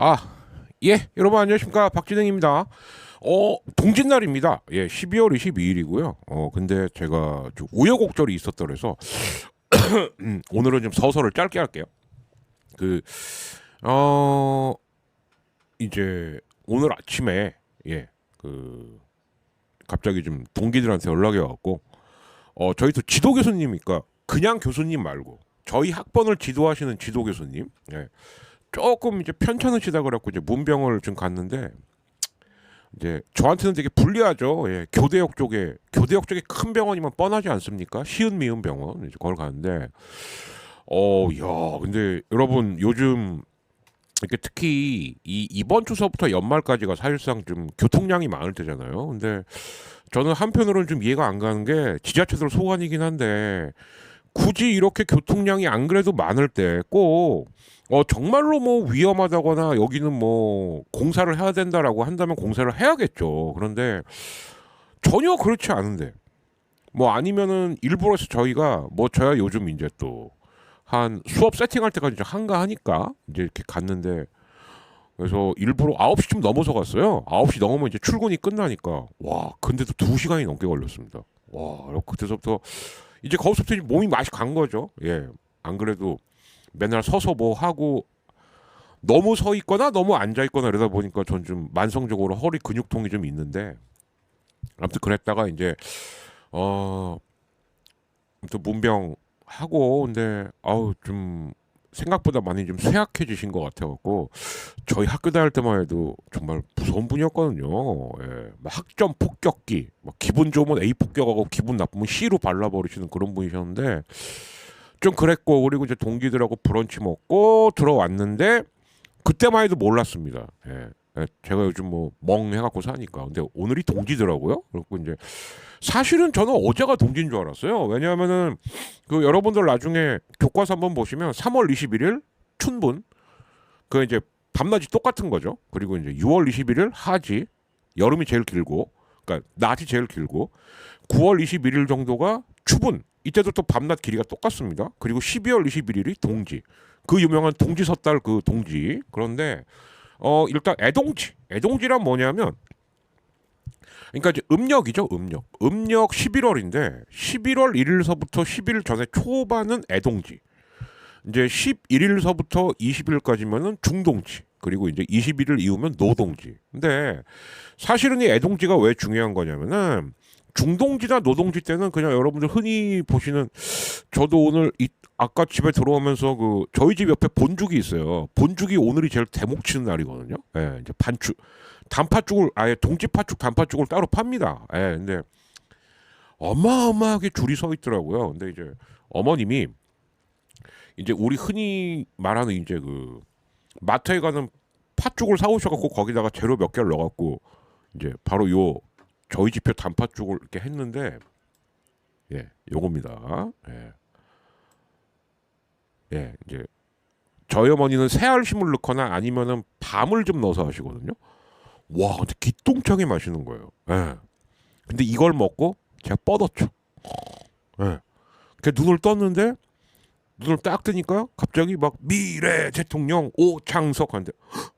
아, 예, 여러분 안녕하십니까. 박진행입니다. 동짓날입니다. 예, 12월 22일이고요. 근데 제가 좀 우여곡절이 있었다 그래서 오늘은 좀 서서를 짧게 할게요. 그, 어, 이제 오늘 아침에 예, 그 갑자기 좀 동기들한테 연락이 왔고, 저희 또 지도 교수님이니까 그냥 교수님 말고 저희 학번을 지도하시는 지도 교수님, 예, 조금 이제 편찮으시다 그래갖고 이제 문병을 좀 갔는데 이제 저한테는 되게 불리하죠. 예, 교대역 쪽에 큰 병원이면 뻔하지 않습니까? 시은 미은 병원 이제 거기 가는데 야, 근데 여러분 요즘 이렇게 특히 이 이번 주서부터 연말까지가 사실상 좀 교통량이 많을 때잖아요. 근데 저는 한편으로는 좀 이해가 안 가는 게 지자체들 소관이긴 한데 굳이 이렇게 교통량이 안 그래도 많을 때 꼭 정말로 뭐 위험하다거나 여기는 뭐 공사를 해야 된다라고 한다면 공사를 해야겠죠. 그런데 전혀 그렇지 않은데 뭐 아니면은 일부러 해서 저희가 뭐 저야 요즘 이제 또 한 수업 세팅할 때까지 이제 한가하니까 이제 이렇게 갔는데 그래서 일부러 9시쯤 넘어서 갔어요. 9시 넘으면 이제 출근이 끝나니까 와 근데도 2시간이 넘게 걸렸습니다. 와 그때서부터 이제 거기서부터 이제 몸이 맛이 간 거죠. 예. 안 그래도 맨날 서서 뭐 하고 너무 서 있거나 너무 앉아 있거나 이러다 보니까 전 좀 만성적으로 허리 근육통이 좀 있는데 아무튼 그랬다가 이제 어 아무튼 문병 하고 근데 아우 좀 생각보다 많이 좀 쇠약해지신 것 같아갖고 저희 학교 다닐 때만 해도 정말 무서운 분이었거든요. 예, 막 학점 폭격기, 막 기분 좋으면 A 폭격하고 기분 나쁘면 C로 발라버리시는 그런 분이셨는데 좀 그랬고 그리고 이제 동기들하고 브런치 먹고 들어왔는데 그때만 해도 몰랐습니다. 예. 예, 제가 요즘 뭐 멍해갖고 사니까 근데 오늘이 동지더라고요. 그리고 이제 사실은 저는 어제가 동지인 줄 알았어요. 왜냐하면은 그 여러분들 나중에 교과서 한번 보시면 3월 21일 춘분 그 이제 밤낮이 똑같은 거죠. 그리고 이제 6월 21일 하지 여름이 제일 길고 그러니까 낮이 제일 길고 9월 21일 정도가 추분 이때도 또 밤낮 길이가 똑같습니다. 그리고 12월 21일이 동지 그 유명한 동지 섣달 그 동지 그런데 일단 애동지란 뭐냐면 그러니까 이제 음력이죠 음력 11월인데 11월 1일서부터 10일 전에 초반은 애동지 이제 11일서부터 20일까지면은 중동지 그리고 이제 21일 이후면 노동지 근데 사실은 이 애동지가 왜 중요한 거냐면은 중동지나 노동지 때는 그냥 여러분들 흔히 보시는 저도 오늘 아까 집에 들어오면서 그 저희 집 옆에 본죽이 있어요. 본죽이 오늘이 제일 대목 치는 날이거든요. 예, 이제 반죽 단팥죽을 아예 동지팥죽 단팥죽을 따로 팝니다. 예, 근데 어마어마하게 줄이 서 있더라고요. 근데 이제 어머님이 이제 우리 흔히 말하는 이제 그 마트에 가는 팥죽을 사오셔갖고 거기다가 재료 몇 개를 넣어갖고 이제 바로 요 저희 집표 단팥죽을 이렇게 했는데 예, 요겁니다. 예, 예, 이제 저희 어머니는 새알심을 넣거나 아니면은 밤을 좀 넣어서 하시거든요. 와, 근데 기똥차게 마시는 거예요. 예. 근데 이걸 먹고 제가 뻗었죠. 예. 그 눈을 떴는데 눈을 딱 뜨니까 갑자기 막 미래 대통령 오창석 하는데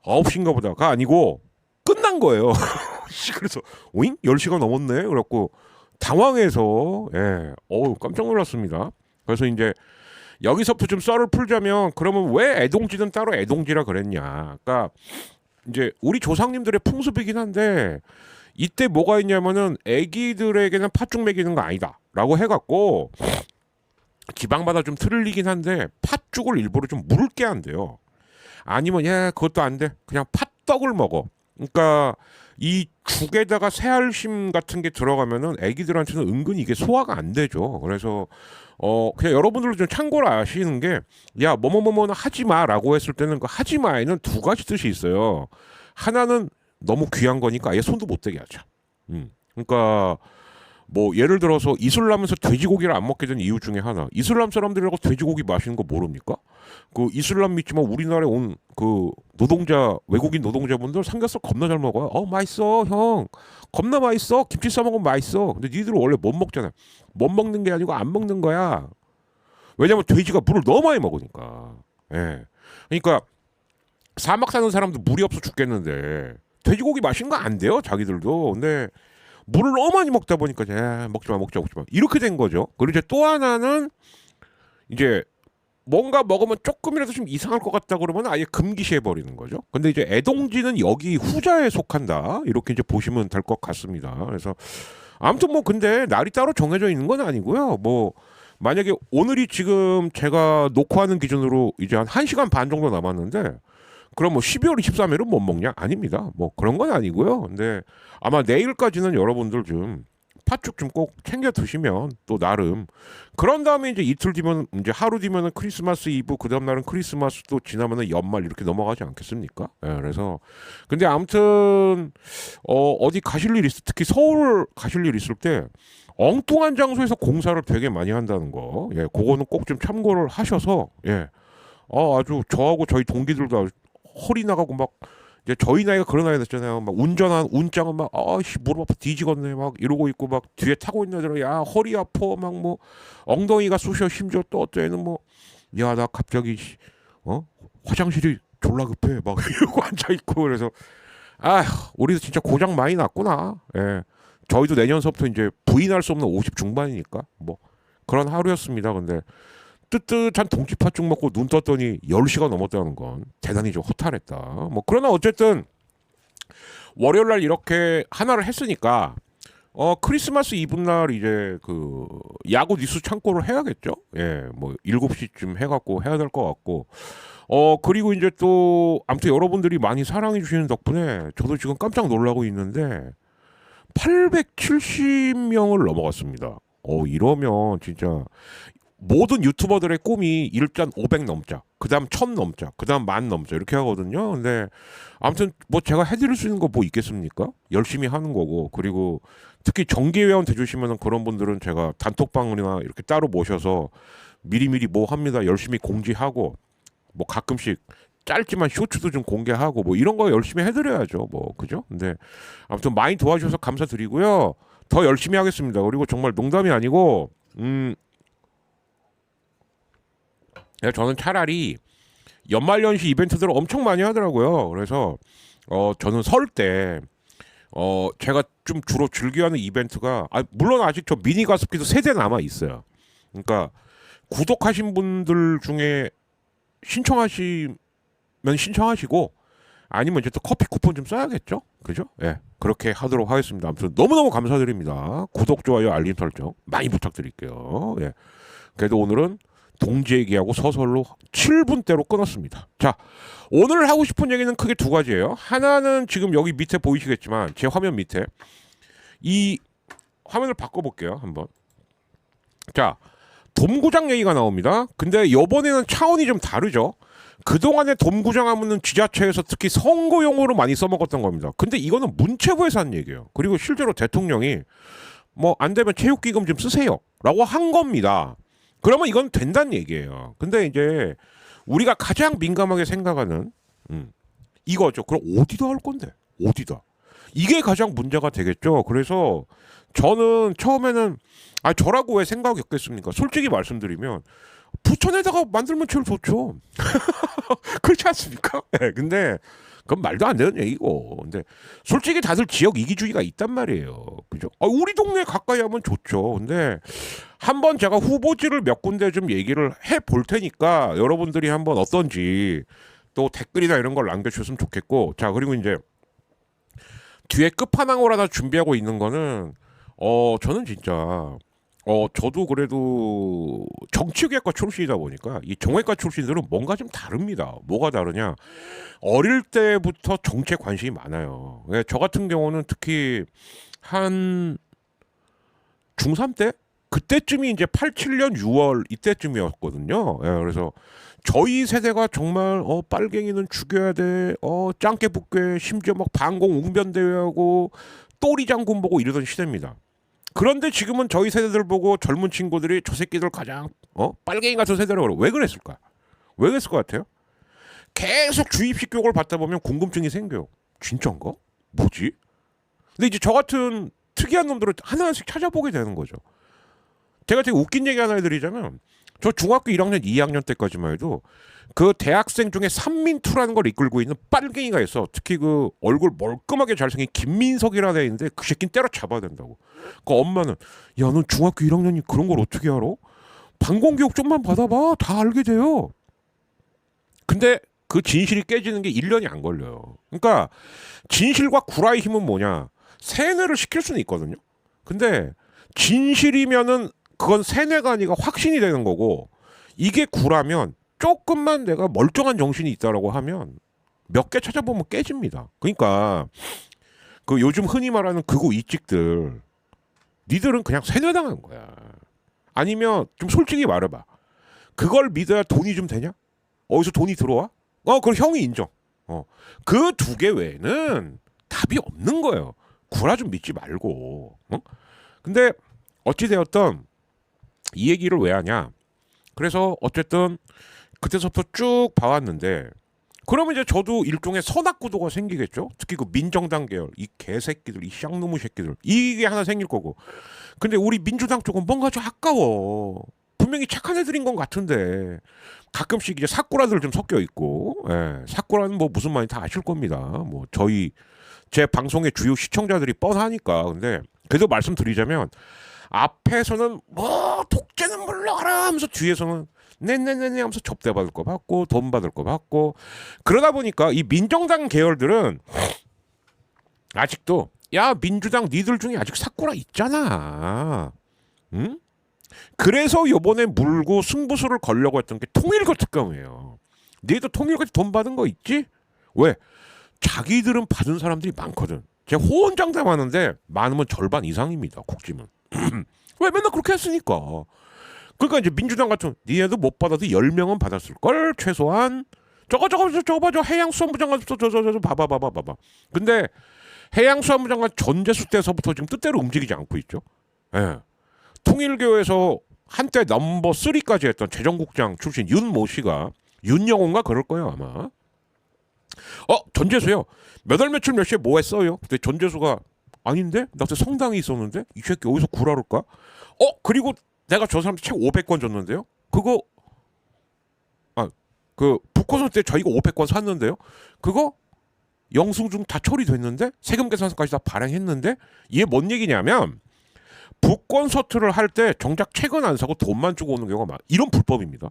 9시인가 보다가 아니고 끝난 거예요. 그래서 오잉? 10시가 넘었네. 그래갖고 당황해서 예. 깜짝 놀랐습니다. 그래서 이제 여기서부터 좀 썰을 풀자면 그러면 왜 애동지는 따로 애동지라 그랬냐. 그러니까 이제 우리 조상님들의 풍습이긴 한데 이때 뭐가 있냐면은 애기들에게는 팥죽 먹이는 거 아니다라고 해갖고 지방마다 좀 틀리긴 한데 팥죽을 일부러 좀 묽게 한대요. 아니면 그것도 안 돼. 그냥 팥떡을 먹어. 그러니까 이 죽에다가 새알심 같은 게 들어가면은 애기들한테는 은근히 이게 소화가 안 되죠. 그래서 그냥 여러분들도 좀 참고로 아시는 게 야 뭐뭐뭐뭐는 하지 마라고 했을 때는 그 하지 마에는 두 가지 뜻이 있어요. 하나는 너무 귀한 거니까 아예 손도 못 대게 하자. 그러니까 뭐 예를 들어서 이슬람에서 돼지고기를 안 먹게 된 이유 중에 하나 이슬람 사람들이라고 돼지고기 맛있는 거 모릅니까? 그 이슬람 믿지만 우리나라에 온 그 노동자 외국인 노동자분들 삼겹살 겁나 잘 먹어요. 맛있어 형 겁나 맛있어 김치 싸 먹으면 맛있어. 근데 니들은 원래 못 먹잖아. 못 먹는 게 아니고 안 먹는 거야. 왜냐면 돼지가 물을 너무 많이 먹으니까. 예. 그러니까 사막 사는 사람도 물이 없어 죽겠는데 돼지고기 맛있는 거 안 돼요 자기들도. 근데 물을 너무 많이 먹다 보니까 먹지 마 이렇게 된 거죠. 그리고 이제 또 하나는 이제 뭔가 먹으면 조금이라도 좀 이상할 것 같다 그러면 아예 금기시해 버리는 거죠. 근데 이제 애동지는 여기 후자에 속한다 이렇게 이제 보시면 될 것 같습니다. 그래서 아무튼 뭐 근데 날이 따로 정해져 있는 건 아니고요. 뭐 만약에 오늘이 지금 제가 녹화하는 기준으로 이제 한 1시간 반 정도 남았는데 그럼 뭐 12월 23일은 못 먹냐? 아닙니다. 뭐 그런 건 아니고요. 근데 아마 내일까지는 여러분들 좀 팥죽 좀 꼭 챙겨 드시면 또 나름 그런 다음에 이제 이틀 뒤면 이제 하루 뒤면은 크리스마스 이브 그 다음 날은 크리스마스 또 지나면은 연말 이렇게 넘어가지 않겠습니까? 예, 그래서 근데 아무튼 어디 가실 일 특히 서울 가실 일 있을 때 엉뚱한 장소에서 공사를 되게 많이 한다는 거, 예, 그거는 꼭 좀 참고를 하셔서 예, 아주 저하고 저희 동기들도 아주 허리 나가고 막 이제 저희 나이가 그런 나이 됐잖아요. 막 운전한 운장은 막 아씨 무릎 아파 뒤지겠네 막 이러고 있고 막 뒤에 타고 있는 애들은 야 허리 아파 막 뭐 엉덩이가 쑤셔 심지어 또 어떤 애는 뭐 야 나 갑자기 화장실이 졸라 급해 막 이러고 앉아 있고 그래서 아 우리도 진짜 고장 많이 났구나. 예. 저희도 내년서부터 이제 부인할 수 없는 50 중반이니까 뭐 그런 하루였습니다. 근데 뜨뜻한 동치팥죽 먹고 눈 떴더니 10시가 넘었다는 건 대단히 좀 허탈했다. 뭐 그러나 어쨌든 월요일 날 이렇게 하나를 했으니까 크리스마스 이브 날 이제 그 야구 뉴스 창고를 해야겠죠. 예, 뭐 7시쯤 해갖고 해야 될 것 같고 그리고 이제 또 아무튼 여러분들이 많이 사랑해 주시는 덕분에 저도 지금 깜짝 놀라고 있는데 870명을 넘어갔습니다. 이러면 진짜 모든 유튜버들의 꿈이 일단 500 넘자, 그 다음 1000 넘자, 그 다음 10,000 넘자 이렇게 하거든요. 근데 아무튼 뭐 제가 해드릴 수 있는 거 뭐 있겠습니까? 열심히 하는 거고 그리고 특히 정기회원 돼주시면 그런 분들은 제가 단톡방이나 이렇게 따로 모셔서 미리미리 뭐 합니다. 열심히 공지하고 뭐 가끔씩 짧지만 쇼츠도 좀 공개하고 뭐 이런 거 열심히 해드려야죠. 뭐 그죠? 근데 아무튼 많이 도와주셔서 감사드리고요. 더 열심히 하겠습니다. 그리고 정말 농담이 아니고 저는 차라리 연말연시 이벤트들을 엄청 많이 하더라고요. 그래서 저는 설 때 제가 좀 주로 즐겨하는 이벤트가 물론 아직 저 미니 가습기도 3대 남아 있어요. 그러니까 구독하신 분들 중에 신청하시면 신청하시고 아니면 이제 또 커피 쿠폰 좀 써야겠죠? 그죠? 예. 그렇게 하도록 하겠습니다. 아무튼 너무너무 감사드립니다. 구독, 좋아요, 알림 설정 많이 부탁드릴게요. 예. 그래도 오늘은 동지 얘기하고 서설로 7분대로 끊었습니다. 자, 오늘 하고 싶은 얘기는 크게 두 가지예요. 하나는 지금 여기 밑에 보이시겠지만 제 화면 밑에 이 화면을 바꿔볼게요. 한번. 자, 돔구장 얘기가 나옵니다. 근데 이번에는 차원이 좀 다르죠. 그동안에 돔구장 하면은 지자체에서 특히 선거용으로 많이 써먹었던 겁니다. 근데 이거는 문체부에서 한 얘기예요. 그리고 실제로 대통령이 뭐 안 되면 체육기금 좀 쓰세요 라고 한 겁니다. 그러면 이건 된다는 얘기예요. 근데 이제 우리가 가장 민감하게 생각하는 이거죠. 그럼 어디다 할 건데? 어디다? 이게 가장 문제가 되겠죠. 그래서 저는 처음에는 저라고 왜 생각이 없겠습니까? 솔직히 말씀드리면 부천에다가 만들면 제일 좋죠. 그렇지 않습니까? 네, 근데 그건 말도 안 되는 얘기고. 근데 솔직히 다들 지역 이기주의가 있단 말이에요. 그죠? 우리 동네 가까이 하면 좋죠. 근데 한번 제가 후보지를 몇 군데 좀 얘기를 해 볼 테니까 여러분들이 한번 어떤지 또 댓글이나 이런 걸 남겨주셨으면 좋겠고. 자, 그리고 이제 뒤에 끝판왕으로 하나 준비하고 있는 거는 저는 진짜 저도 그래도 정치계과 출신이다 보니까 이 정외과 출신들은 뭔가 좀 다릅니다. 뭐가 다르냐? 어릴 때부터 정치에 관심이 많아요. 저 같은 경우는 특히 한 중3 때? 그때쯤이 이제 87년 6월 이때쯤이었거든요. 그래서 저희 세대가 정말 빨갱이는 죽여야 돼. 짱깨 북괴 심지어 막 반공 웅변대회하고 또리 장군 보고 이러던 시대입니다. 그런데 지금은 저희 세대들 보고 젊은 친구들이 저 새끼들 가장 빨갱이 같은 세대라고 그래. 왜 그랬을까? 왜 그랬을 것 같아요? 계속 주입식 교육을 받다 보면 궁금증이 생겨요. 진짜인가? 뭐지? 근데 이제 저 같은 특이한 놈들을 하나씩 찾아보게 되는 거죠. 제가 되게 웃긴 얘기 하나 해드리자면 저 중학교 1학년, 2학년 때까지만 해도 그 대학생 중에 삼민투라는 걸 이끌고 있는 빨갱이가 있어. 특히 그 얼굴 멀끔하게 잘생긴 김민석이라는 애 있는데 그 새끼는 때려 잡아야 된다고. 그 엄마는 야, 넌 중학교 1학년이 그런 걸 어떻게 알아? 방공교육 좀만 받아봐. 다 알게 돼요. 근데 그 진실이 깨지는 게 1년이 안 걸려요. 그러니까 진실과 구라의 힘은 뭐냐? 세뇌를 시킬 수는 있거든요. 근데 진실이면은 그건 세뇌가 아니라 확신이 되는 거고, 이게 구라면 조금만 내가 멀쩡한 정신이 있다라고 하면 몇 개 찾아보면 깨집니다. 그러니까 그 요즘 흔히 말하는 극우 이찍들, 니들은 그냥 세뇌당한 거야. 아니면 좀 솔직히 말해봐. 그걸 믿어야 돈이 좀 되냐? 어디서 돈이 들어와? 그럼 형이 인정. 그 두 개 외에는 답이 없는 거예요. 구라 좀 믿지 말고. 근데 어찌되었던 이 얘기를 왜 하냐? 그래서 어쨌든 그때서부터 쭉 봐왔는데, 그러면 이제 저도 일종의 선악구도가 생기겠죠. 특히 그 민정당 계열, 이 개새끼들, 이 쌍놈의 새끼들, 이게 하나 생길 거고. 근데 우리 민주당 쪽은 뭔가 좀 아까워. 분명히 착한 애들인 건 같은데 가끔씩 이제 사꾸라들 좀 섞여 있고, 예, 사꾸라는 뭐 무슨 말인지 다 아실 겁니다. 뭐 제 방송의 주요 시청자들이 뻔하니까. 근데 그래도 말씀드리자면, 앞에서는 뭐 독재는 물러가라 하면서 뒤에서는 네네네네 하면서 접대 받을 거 받고 돈 받을 거 받고, 그러다 보니까 이 민정당 계열들은 아직도 야, 민주당 니들 중에 아직 사꾸라 있잖아. 응? 그래서 요번에 물고 승부수를 걸려고 했던 게 통일교 특검이에요. 니도 통일교 돈 받은 거 있지? 왜? 자기들은 받은 사람들이 많거든. 제가 호언장담하는데 많으면 절반 이상입니다. 국짐은. 왜? 맨날 그렇게 했으니까. 그러니까 이제 민주당 같은 니네도 못 받아도 10명은 받았을걸 최소한. 저거 봐, 저 해양수산부 장관 저 봐봐. 근데 해양수산부 장관 전재수 때서부터 지금 뜻대로 움직이지 않고 있죠. 예. 통일교에서 한때 넘버 3까지 했던 재정국장 출신 윤모 씨가, 윤영호인가 그럴 거예요 아마. 전재수요. 몇 월 며칠 몇 시에 뭐 했어요? 근데 전재수가 아닌데? 나 그때 성당에 있었는데? 이 새끼 어디서 구라를까? 그리고 내가 저 사람한테 책 500권 줬는데요? 그거 그 북코선 때 저희가 500권 샀는데요? 그거 영수증 다 처리됐는데? 세금 계산서까지 다 발행했는데? 이게 뭔 얘기냐면, 북콘서트를 할 때 정작 책은 안 사고 돈만 주고 오는 경우가 많아. 이런 불법입니다.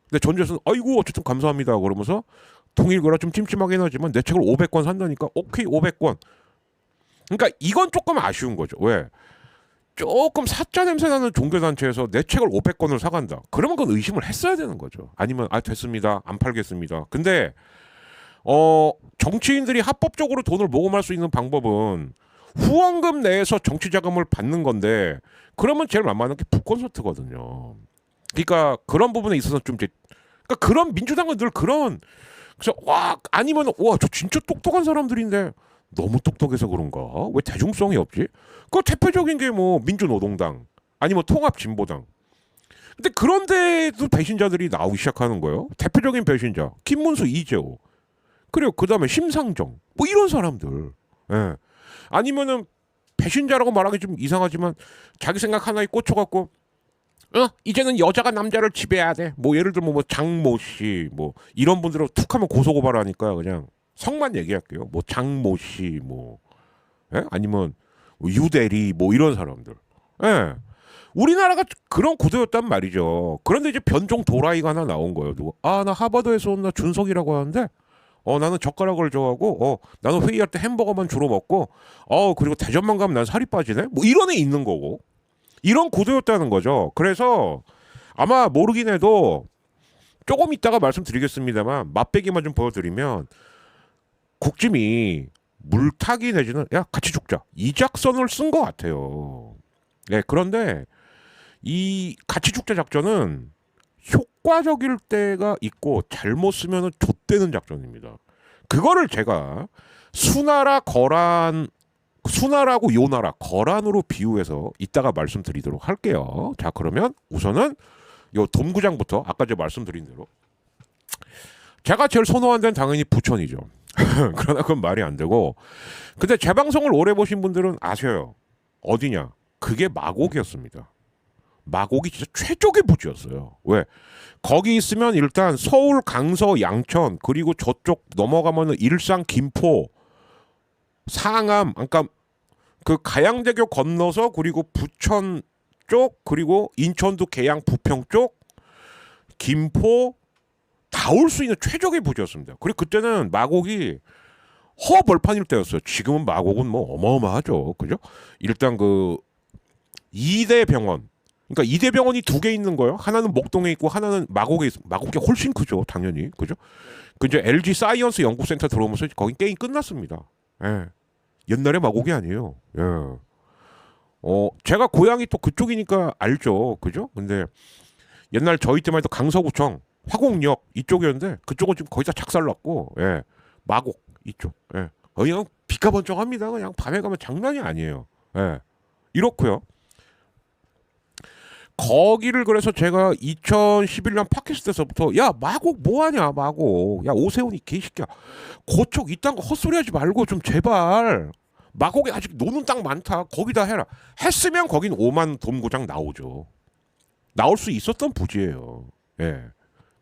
근데 전재수는 아이고 어쨌든 감사합니다 그러면서, 통일교라 좀 찜찜하긴 하지만 내 책을 500권 산다니까 오케이 500권. 그러니까 이건 조금 아쉬운 거죠. 왜? 조금 사짜 냄새 나는 종교단체에서 내 책을 500권을 사간다. 그러면 그건 의심을 했어야 되는 거죠. 아니면 됐습니다. 안 팔겠습니다. 근데 정치인들이 합법적으로 돈을 모금할 수 있는 방법은 후원금 내에서 정치 자금을 받는 건데, 그러면 제일 만만한 게 북콘서트거든요. 그러니까 그런 부분에 있어서 좀 이제, 그러니까 그런 민주당은 늘 그런, 그래서 아니면 저 진짜 똑똑한 사람들인데 너무 똑똑해서 그런가? 왜 대중성이 없지? 그 대표적인 게 뭐 민주노동당 아니면 통합진보당. 근데 그런데도 배신자들이 나오기 시작하는 거예요. 대표적인 배신자 김문수, 이재호, 그리고 그 다음에 심상정, 뭐 이런 사람들. 예. 아니면은 배신자라고 말하기 좀 이상하지만 자기 생각 하나에 꽂혀갖고 이제는 여자가 남자를 지배해야 돼. 뭐 예를 들면 뭐 장모 씨, 뭐 이런 분들은 툭하면 고소고발하니까 그냥 성만 얘기할게요. 뭐 장모 씨, 뭐 아니면 뭐 유대리, 뭐 이런 사람들. 예. 우리나라가 그런 구도였단 말이죠. 그런데 이제 변종 도라이가 하나 나온 거예요. 누구? 나 하버드에서 온 나 준석이라고 하는데, 나는 젓가락을 좋아하고, 나는 회의할 때 햄버거만 주로 먹고, 그리고 대전만 가면 난 살이 빠지네? 뭐 이런 애 있는 거고. 이런 구도였다는 거죠. 그래서 아마 모르긴 해도 조금 이따가 말씀드리겠습니다만, 맛배기만 좀 보여드리면, 국짐이 물타기 내지는 야 같이 죽자 이 작전을 쓴 것 같아요. 네, 그런데 이 같이 죽자 작전은 효과적일 때가 있고 잘못 쓰면은 좆되는 작전입니다. 그거를 제가 수나라고 요나라 거란으로 비유해서 이따가 말씀드리도록 할게요. 자, 그러면 우선은 요 돔구장부터 아까 제가 말씀드린 대로, 제가 제일 선호한 데는 당연히 부천이죠. 그러나 그건 말이 안 되고, 근데 제 방송을 오래 보신 분들은 아셔요. 어디냐? 그게 마곡이었습니다. 마곡이 진짜 최적의 부지였어요. 왜? 거기 있으면 일단 서울, 강서, 양천 그리고 저쪽 넘어가면은 일산, 김포, 상암, 그러니까 그 가양대교 건너서 그리고 부천 쪽 그리고 인천도 계양 부평 쪽 김포 다 올 수 있는 최적의 부지였습니다. 그리고 그때는 마곡이 허벌판일 때였어요. 지금은 마곡은 뭐 어마어마하죠. 그죠? 일단 그 2대 병원. 그러니까 2대 병원이 두 개 있는 거예요. 하나는 목동에 있고 하나는 마곡에 있어. 마곡이 훨씬 크죠. 당연히. 그죠? 그 이제 LG 사이언스 연구센터 들어오면서 거긴 게임 끝났습니다. 예. 옛날에 마곡이 아니에요. 예. 제가 고향이 또 그쪽이니까 알죠. 그죠? 근데 옛날 저희 때만 해도 강서구청, 화곡역 이쪽이었는데 그쪽은 지금 거의 다 작살났고, 예. 마곡 이쪽. 예. 그냥 비가번쩍합니다. 그냥 밤에 가면 장난이 아니에요. 예. 이렇고요. 거기를 그래서 제가 2011년 팟캐스트 때서부터 야 마곡 뭐하냐 마곡 야 오세훈이 개새끼야 고척 이딴 거 헛소리하지 말고 좀 제발 마곡에 아직 노는 땅 많다 거기다 해라 했으면 거긴 5만 돔구장 나오죠. 나올 수 있었던 부지예요. 예.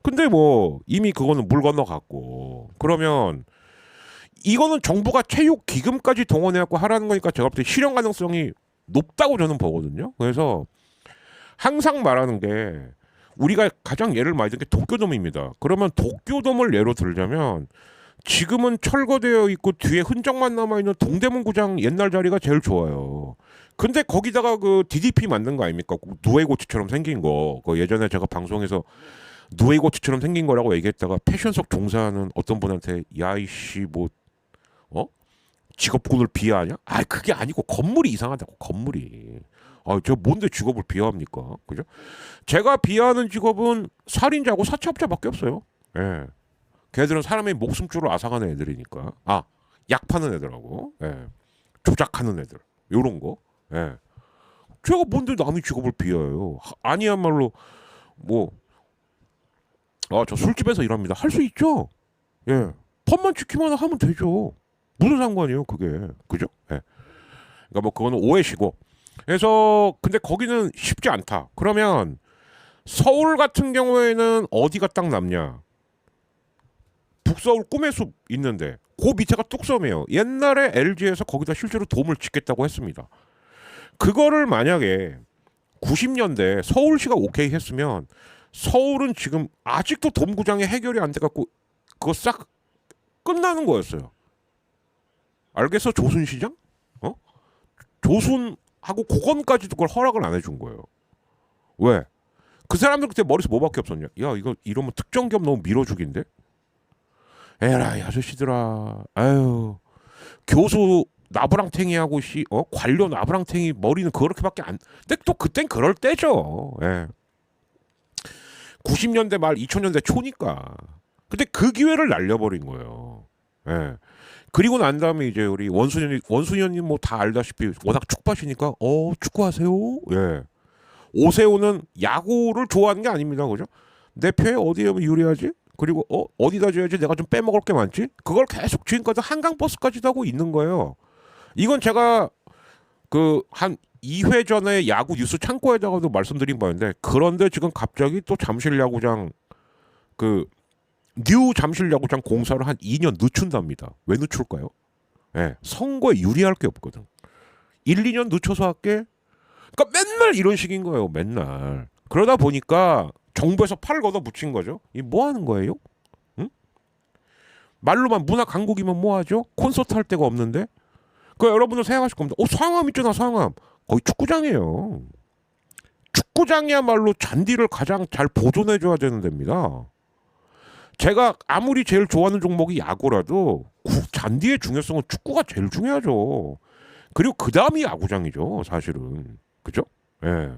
근데 뭐 이미 그거는 물 건너갔고 그러면 이거는 정부가 체육 기금까지 동원해갖고 하라는 거니까 제가 볼 때 실현 가능성이 높다고 저는 보거든요. 그래서 항상 말하는 게 우리가 가장 예를 많이 드는 게 도쿄돔입니다. 그러면 도쿄돔을 예로 들자면 지금은 철거되어 있고 뒤에 흔적만 남아있는 동대문구장 옛날 자리가 제일 좋아요. 근데 거기다가 그 DDP 만든 거 아닙니까? 누에고치처럼 생긴 거. 그 예전에 제가 방송에서 누에고치처럼 생긴 거라고 얘기했다가 패션석 종사하는 어떤 분한테 야이씨 뭐 직업군을 비하하냐? 아 그게 아니고 건물이 이상하다고 건물이. 저 뭔데 직업을 비하합니까? 그죠? 제가 비하하는 직업은 살인자고 사채업자밖에 없어요. 예. 걔들은 사람의 목숨줄을 앗아가는 애들이니까. 약 파는 애들하고, 예. 조작하는 애들, 요런 거. 예. 제가 뭔데 남의 직업을 비하해요? 아니야말로 뭐, 저 술집에서 일합니다. 할 수 있죠. 예. 펌만 지키면 하면 되죠. 무슨 상관이에요, 그게. 그죠? 예. 그러니까 뭐 그거는 오해시고. 그래서 근데 거기는 쉽지 않다. 그러면 서울 같은 경우에는 어디가 딱 남냐? 북서울 꿈의 숲 있는데 그 밑에가 뚝섬이에요. 옛날에 LG에서 거기다 실제로 돔을 짓겠다고 했습니다. 그거를 만약에 90년대 서울시가 오케이 했으면 서울은 지금 아직도 돔구장이 해결이 안 돼갖고 그거 싹 끝나는 거였어요. 알겠어? 조순시장? 조순하고 고건까지도 그걸 허락을 안 해준 거예요. 왜? 그 사람들 그때 머릿속에 뭐밖에 없었냐? 야 이거 이러면 특정 기업 너무 밀어주기인데? 에라이 아저씨들아 아유 교수 나부랑탱이하고 관료 나부랑탱이 머리는 그렇게밖에 안 근데 또 그땐 그럴 때죠. 예. 90년대 말 2000년대 초니까 근데 그 기회를 날려버린 거예요. 예. 그리고 난 다음에 이제 우리 원순현님 뭐 다 알다시피 워낙 축구하시니까 축구하세요. 예. 오세훈은 야구를 좋아하는 게 아닙니다. 그죠? 내 표에 어디에 유리하지? 그리고 어디다 줘야지 내가 좀 빼먹을 게 많지? 그걸 계속 지금까지 한강버스까지도 하고 있는 거예요. 이건 제가 그 한 2회 전에 야구 뉴스 창고에다가도 말씀드린 바인데 그런데 지금 갑자기 또 잠실야구장 그 뉴 잠실야구장 공사를 한 2년 늦춘답니다. 왜 늦출까요? 예, 선거에 유리할 게 없거든. 1, 2년 늦춰서 할게. 그러니까 맨날 이런 식인 거예요. 맨날. 그러다 보니까 정부에서 팔을 걷어붙인 거죠. 이 뭐 하는 거예요? 응? 말로만 문화 강국이면 뭐 하죠? 콘서트 할 데가 없는데. 그 여러분들 생각하실 겁니다. 상암 있잖아, 상암. 거기 축구장이에요. 축구장이야말로 잔디를 가장 잘 보존해 줘야 되는 데입니다. 제가 아무리 제일 좋아하는 종목이 야구라도 잔디의 중요성은 축구가 제일 중요하죠. 그리고 그 다음이 야구장이죠, 사실은. 그죠? 예.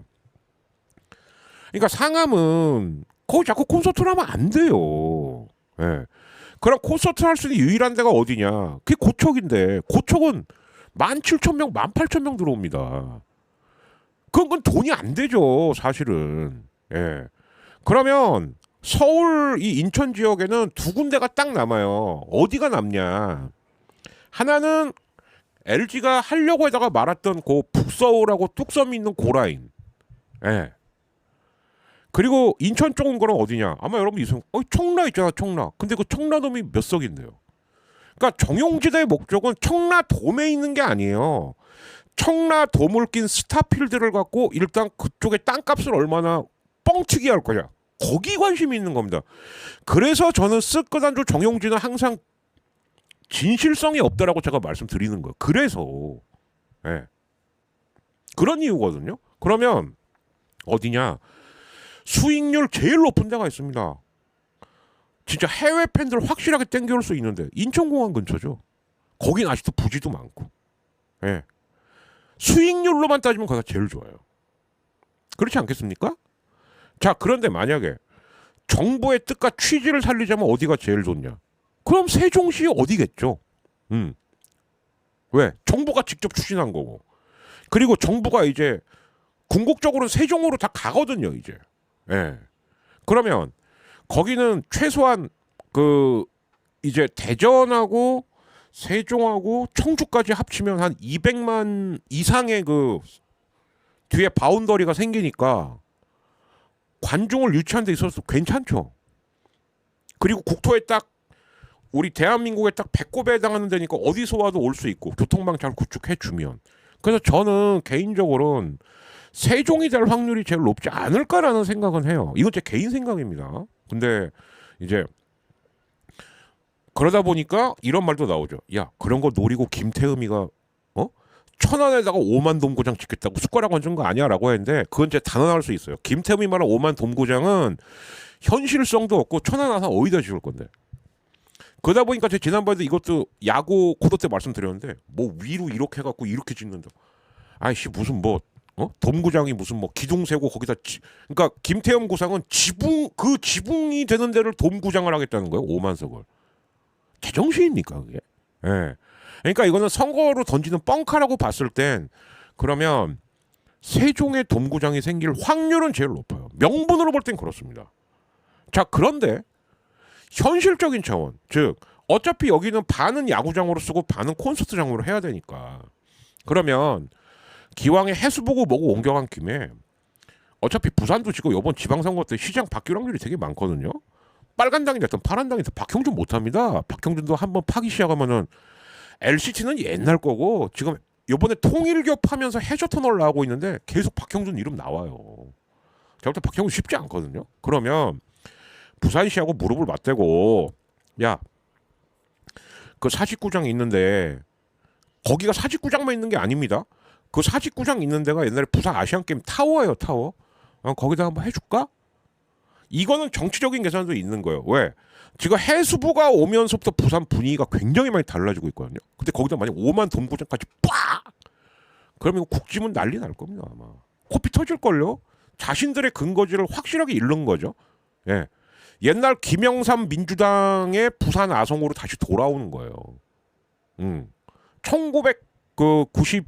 그러니까 상암은 거기 자꾸 콘서트를 하면 안 돼요. 예. 그럼 콘서트 할 수 있는 유일한 데가 어디냐? 그게 고척인데 고척은 17,000명, 18,000명 들어옵니다. 그건 돈이 안 되죠, 사실은. 예. 그러면 서울 이 인천 지역에는 두 군데가 딱 남아요. 어디가 남냐? 하나는 LG가 하려고 하다가 말았던 그 북서울하고 뚝섬이 있는 고라인. 예. 그리고 인천 쪽은 거는 어디냐? 아마 여러분 이성, 청라 있잖아, 청라. 근데 그 청라돔이 몇 석인데요? 그러니까 정용지대의 목적은 청라돔에 있는 게 아니에요. 청라돔을 낀 스타필드를 갖고 일단 그쪽의 땅값을 얼마나 뻥튀기 할 거냐. 거기 관심이 있는 겁니다. 그래서 저는 스크단주 정용진은 항상 진실성이 없다라고 제가 말씀드리는 거예요. 그래서 예. 그런 이유거든요. 그러면 어디냐? 수익률 제일 높은 데가 있습니다. 진짜 해외 팬들 확실하게 땡겨올 수 있는데 인천공항 근처죠. 거긴 아직도 부지도 많고. 예. 수익률로만 따지면 거기가 제일 좋아요. 그렇지 않겠습니까? 자, 그런데 만약에 정부의 뜻과 취지를 살리자면 어디가 제일 좋냐? 그럼 세종시 어디겠죠? 왜? 정부가 직접 추진한 거고. 그리고 정부가 이제 궁극적으로는 세종으로 다 가거든요, 이제. 예. 그러면 거기는 최소한 그 이제 대전하고 세종하고 청주까지 합치면 한 200만 이상의 그 뒤에 바운더리가 생기니까 관중을 유치하는 데 있어서 괜찮죠. 그리고 국토에 딱 우리 대한민국에 딱 배꼽에 해당하는 데니까 어디서 와도 올 수 있고 교통망 잘 구축해 주면. 그래서 저는 개인적으로는 세종이 될 확률이 제일 높지 않을까라는 생각은 해요. 이건 제 개인 생각입니다. 근데 이제 그러다 보니까 이런 말도 나오죠. 야, 그런 거 노리고 김태흠이가 천안에다가 5만 돔구장 짓겠다고 숟가락 얹은 거 아니야라고 했는데 그건 이제 단언할 수 있어요. 김태흠이 말한 5만 돔구장은 현실성도 없고 천안 와서 어디다 지을 건데. 그러다 보니까 제가 지난번에도 이것도 야구 코드 때 말씀드렸는데 뭐 위로 이렇게 해갖고 이렇게 짓는다. 아이씨 무슨 뭐 돔구장이 무슨 뭐 기둥 세고 거기다 그러니까 김태형 구상은 그 지붕이 되는 데를 돔구장을 하겠다는 거예요. 5만 석을. 제정신입니까 그게? 예. 그러니까 이거는 선거로 던지는 뻥카라고 봤을 땐 그러면 세종의 돔구장이 생길 확률은 제일 높아요. 명분으로 볼 땐 그렇습니다. 자, 그런데 현실적인 차원, 즉 어차피 여기는 반은 야구장으로 쓰고 반은 콘서트장으로 해야 되니까 그러면 기왕에 해수보고 뭐고 옮겨간 김에 어차피 부산도 지금 이번 지방선거 때 시장 바뀔 확률이 되게 많거든요. 빨간 당이 됐든 파란 당이 됐든 박형준 못합니다. 박형준도 한번 파기 시작하면은 LCT는 옛날 거고 지금 이번에 통일교파면서 해저터널 나오고 있는데 계속 박형준 이름 나와요. 제가 볼 때 박형준 쉽지 않거든요. 그러면 부산시하고 무릎을 맞대고 야, 그 사직구장 있는데 거기가 사직구장만 있는 게 아닙니다. 그 사직구장 있는 데가 옛날에 부산 아시안게임 타워예요, 타워. 거기다 한번 해줄까? 이거는 정치적인 계산도 있는 거예요. 왜? 지금 해수부가 오면서부터 부산 분위기가 굉장히 많이 달라지고 있거든요. 근데 거기다 만약 5만 돔구장까지 빡! 그러면 국지문 난리 날 겁니다, 아마. 코피 터질걸요? 자신들의 근거지를 확실하게 잃는 거죠. 예. 옛날 김영삼 민주당의 부산 아성으로 다시 돌아오는 거예요. 1991년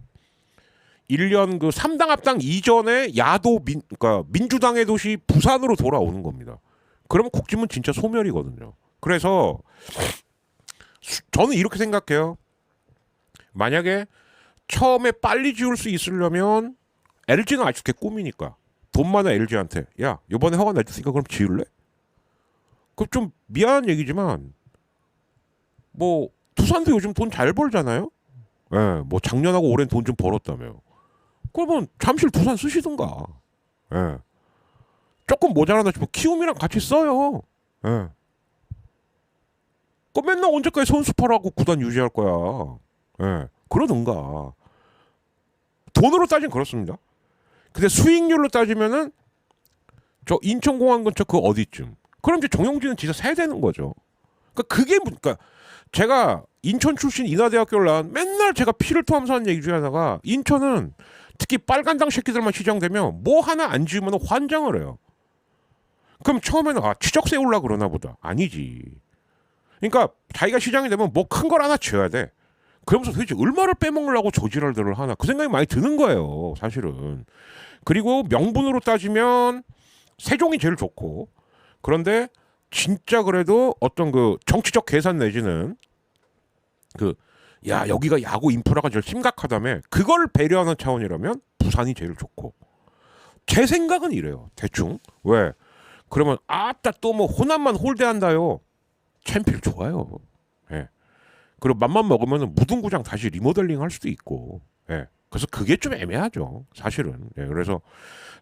그 3당 합당 이전에 그러니까 민주당의 도시 부산으로 돌아오는 겁니다. 그러면 국지문 진짜 소멸이거든요. 그래서 저는 이렇게 생각해요. 만약에 처음에 빨리 지을 수 있으려면 LG는 아직 개 꿈이니까 돈 많아 LG한테 야, 이번에 허가 냈으니까 그럼 지을래? 그 좀 미안한 얘기지만 뭐 두산도 요즘 돈 잘 벌잖아요. 예, 뭐 작년하고 올해는 돈 좀 벌었다며. 그러면 잠실 두산 쓰시든가. 예. 조금 모자라나 싶으면 키움이랑 같이 써요. 예. 그 맨날 언제까지 선수팔하고 구단 유지할 거야. 예. 그러든가. 돈으로 따지면 그렇습니다. 근데 수익률로 따지면은 저 인천공항 근처 그 어디쯤. 그럼 이제 정용진은 진짜 사야 되는 거죠. 그러니까 제가 인천 출신 인하대학교를 나온 맨날 제가 피를 토하면서 하는 얘기 중에 하나가 인천은 특히 빨간당 새끼들만 시장되면 뭐 하나 안 지으면 환장을 해요. 그럼 처음에는 추적 세울라 그러나 보다. 아니지. 그러니까 자기가 시장이 되면 뭐 큰 걸 하나 지어야 돼. 그러면서 도대체 얼마를 빼먹으려고 저지랄들을 하나. 그 생각이 많이 드는 거예요. 사실은. 그리고 명분으로 따지면 세종이 제일 좋고 그런데 진짜 그래도 어떤 그 정치적 계산 내지는 야, 여기가 야구 인프라가 제일 심각하다며 그걸 배려하는 차원이라면 부산이 제일 좋고 제 생각은 이래요. 대충. 왜? 그러면 아따 또 뭐 호남만 홀대한다요. 챔피언 좋아요. 예. 그리고 맘만 먹으면 무등구장 다시 리모델링 할 수도 있고. 예. 그래서 그게 좀 애매하죠. 사실은. 예. 그래서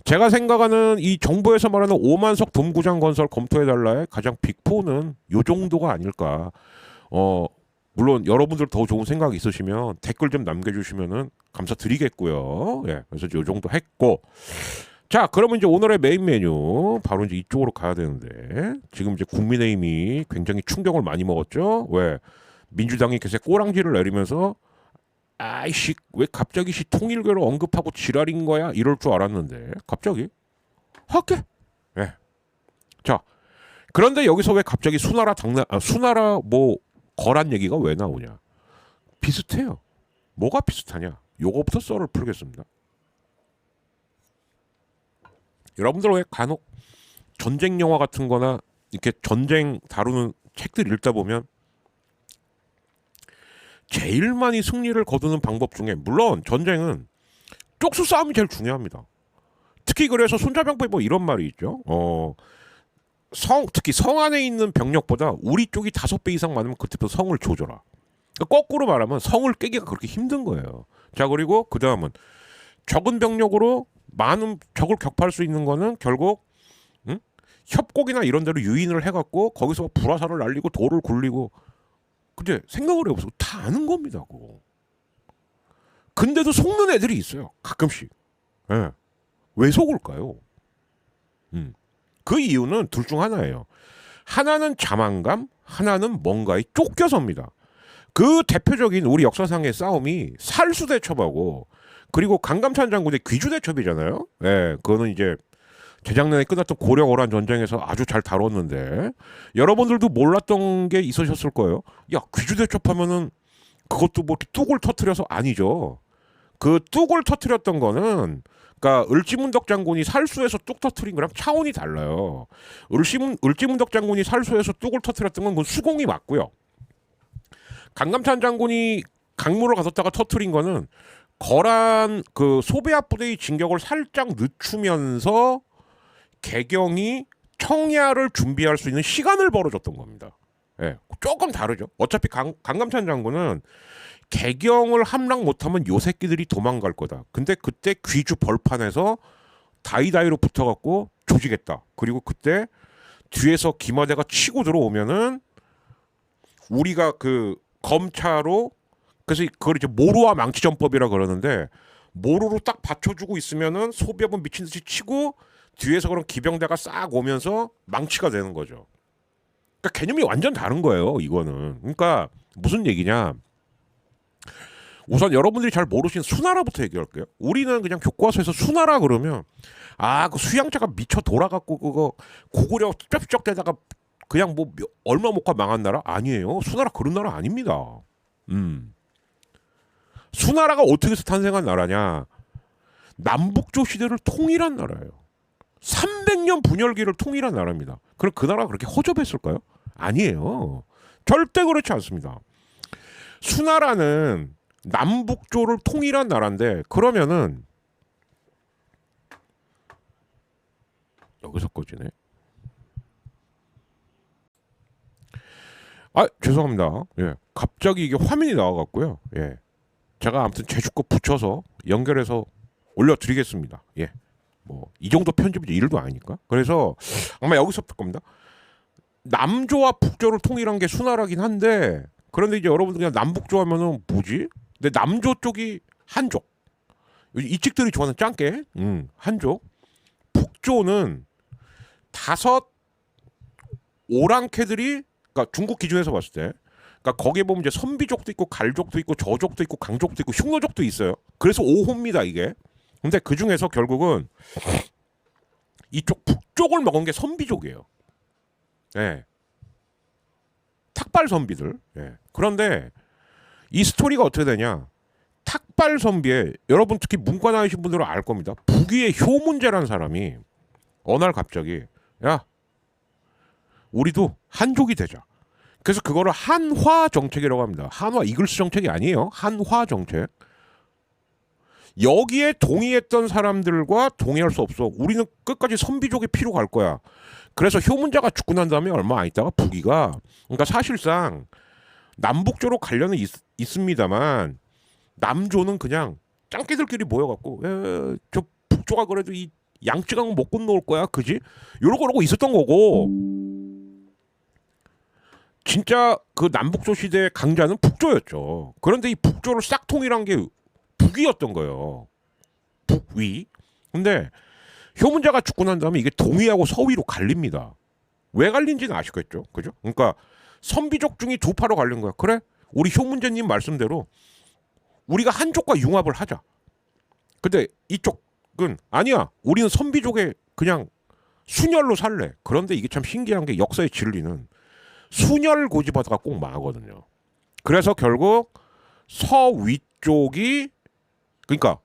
제가 생각하는 이 정부에서 말하는 5만석 돔구장 건설 검토해달라의 가장 빅4는 요 정도가 아닐까. 물론 여러분들 더 좋은 생각이 있으시면 댓글 좀 남겨주시면은 감사드리겠고요. 예. 그래서 요 정도 했고. 자, 그러면 이제 오늘의 메인 메뉴 바로 이제 이쪽으로 가야 되는데 지금 이제 국민의힘이 굉장히 충격을 많이 먹었죠. 왜? 민주당이 계속 꼬랑지를 내리면서 아이씨 왜 갑자기 통일교를 언급하고 지랄인 거야 이럴 줄 알았는데 갑자기 할게. 예. 자, 그런데 여기서 왜 갑자기 수나라 뭐 거란 얘기가 왜 나오냐? 비슷해요. 뭐가 비슷하냐? 요거부터 썰을 풀겠습니다. 여러분들 왜 간혹 전쟁 영화 같은 거나 이렇게 전쟁 다루는 책들 읽다 보면 제일 많이 승리를 거두는 방법 중에 물론 전쟁은 쪽수 싸움이 제일 중요합니다. 특히 그래서 손자병법 뭐 이런 말이 있죠. 특히 성 안에 있는 병력보다 우리 쪽이 5배 이상 많으면 그때부터 성을 조져라. 그러니까 거꾸로 말하면 성을 깨기가 그렇게 힘든 거예요. 자, 그리고 그 다음은 적은 병력으로 많은 적을 격파할 수 있는 거는 결국 협곡이나 이런 데로 유인을 해갖고 거기서 불화살을 날리고 돌을 굴리고. 근데 생각을 해보세요. 다 아는 겁니다. 그거. 근데도 속는 애들이 있어요. 가끔씩. 예. 왜 속을까요? 그 이유는 둘 중 하나예요. 하나는 자만감, 하나는 뭔가에 쫓겨섭니다. 그 대표적인 우리 역사상의 싸움이 살수대첩하고 그리고 강감찬 장군의 귀주대첩이잖아요. 예, 그거는 이제 재작년에 끝났던 고려어란 전쟁에서 아주 잘 다뤘는데 여러분들도 몰랐던 게 있으셨을 거예요. 야, 귀주대첩하면은 그것도 뭐 뚝을 터트려서 아니죠. 그 뚝을 터트렸던 거는 그러니까 을지문덕 장군이 살수에서 뚝 터트린 거랑 차원이 달라요. 을지문덕 장군이 살수에서 뚝을 터트렸던 건 그건 수공이 맞고요. 강감찬 장군이 강물을 가뒀다가 터트린 거는 거란 그 소배합 부대의 진격을 살짝 늦추면서 개경이 청야를 준비할 수 있는 시간을 벌어줬던 겁니다. 예, 조금 다르죠. 어차피 강감찬 장군은 개경을 함락 못하면 요 새끼들이 도망갈 거다. 근데 그때 귀주 벌판에서 다이다이로 붙어갖고 조지겠다. 그리고 그때 뒤에서 기마대가 치고 들어오면은 우리가 그 검차로 그래서 그걸 이제 모루와 망치전법이라 그러는데 모루로 딱 받쳐주고 있으면은 소비압은 미친 듯이 치고 뒤에서 그런 기병대가 싹 오면서 망치가 되는 거죠. 그러니까 개념이 완전 다른 거예요. 이거는. 그러니까 무슨 얘기냐? 우선 여러분들이 잘 모르시는 수나라부터 얘기할게요. 우리는 그냥 교과서에서 수나라 그러면 그 수양자가 미쳐 돌아갖고 그거 고구려 쩝쩝대다가 그냥 뭐 얼마 못 가 망한 나라 아니에요. 수나라 그런 나라 아닙니다. 수나라가 어떻게 해서 탄생한 나라냐? 남북조 시대를 통일한 나라예요. 300년 분열기를 통일한 나라입니다. 그럼 그 나라가 그렇게 허접했을까요? 아니에요. 절대 그렇지 않습니다. 수나라는 남북조를 통일한 나라인데 그러면은 여기서 꺼지네. 죄송합니다. 예, 갑자기 이게 화면이 나와갖고요. 예, 제가 아무튼 제주 거 붙여서 연결해서 올려드리겠습니다. 예, 뭐 이 정도 편집이 일도 아니니까. 그래서 아마 여기서부터 겁니다. 남조와 북조를 통일한 게 수나라긴 한데 그런데 이제 여러분들 그냥 남북조 하면은 뭐지? 근데 남조 쪽이 한족. 이측들이 좋아하는 짱깨. 한족. 북조는 5 오랑캐들이 그러니까 중국 기준에서 봤을 때 그러니까 거기에 보면 이제 선비족도 있고 갈족도 있고 저족도 있고 강족도 있고 흉노족도 있어요. 그래서 5호입니다, 이게. 근데 그 중에서 결국은 이쪽 북쪽을 먹은 게 선비족이에요. 예. 탁발 선비들. 예. 그런데 이 스토리가 어떻게 되냐? 탁발 선비에 여러분 특히 문과 나오신 분들은 알 겁니다. 북위의 효문제라는 사람이 어느 날 갑자기 야, 우리도 한족이 되자. 그래서 그거를 한화 정책이라고 합니다. 한화 이글스 정책이 아니에요. 한화 정책. 여기에 동의했던 사람들과 동의할 수 없어. 우리는 끝까지 선비족의 피로 갈 거야. 그래서 효문자가 죽고 난 다음에 얼마 안 있다가 북이가, 그러니까 사실상 남북조로 관련은 있습니다만 남조는 그냥 짱깨들끼리 모여갖고 저 북조가 그래도 이 양쯔강 못 건너올 거야, 그지? 요러고 있었던 거고, 진짜 그 남북조 시대의 강자는 북조였죠. 그런데 이 북조를 싹통이란 게 북위였던 거예요. 북위. 근데 효문자가 죽고 난 다음에 이게 동위하고 서위로 갈립니다. 왜 갈린지는 아시겠죠? 그죠? 그러니까 선비족 중에 두 파로 갈린 거야. 그래? 우리 효문자님 말씀대로 우리가 한족과 융합을 하자. 근데 이쪽은 아니야. 우리는 선비족에 그냥 순혈로 살래. 그런데 이게 참 신기한 게 역사의 진리는 순혈 고집하다가 꼭 망하거든요. 그래서 결국 서위 쪽이, 그러니까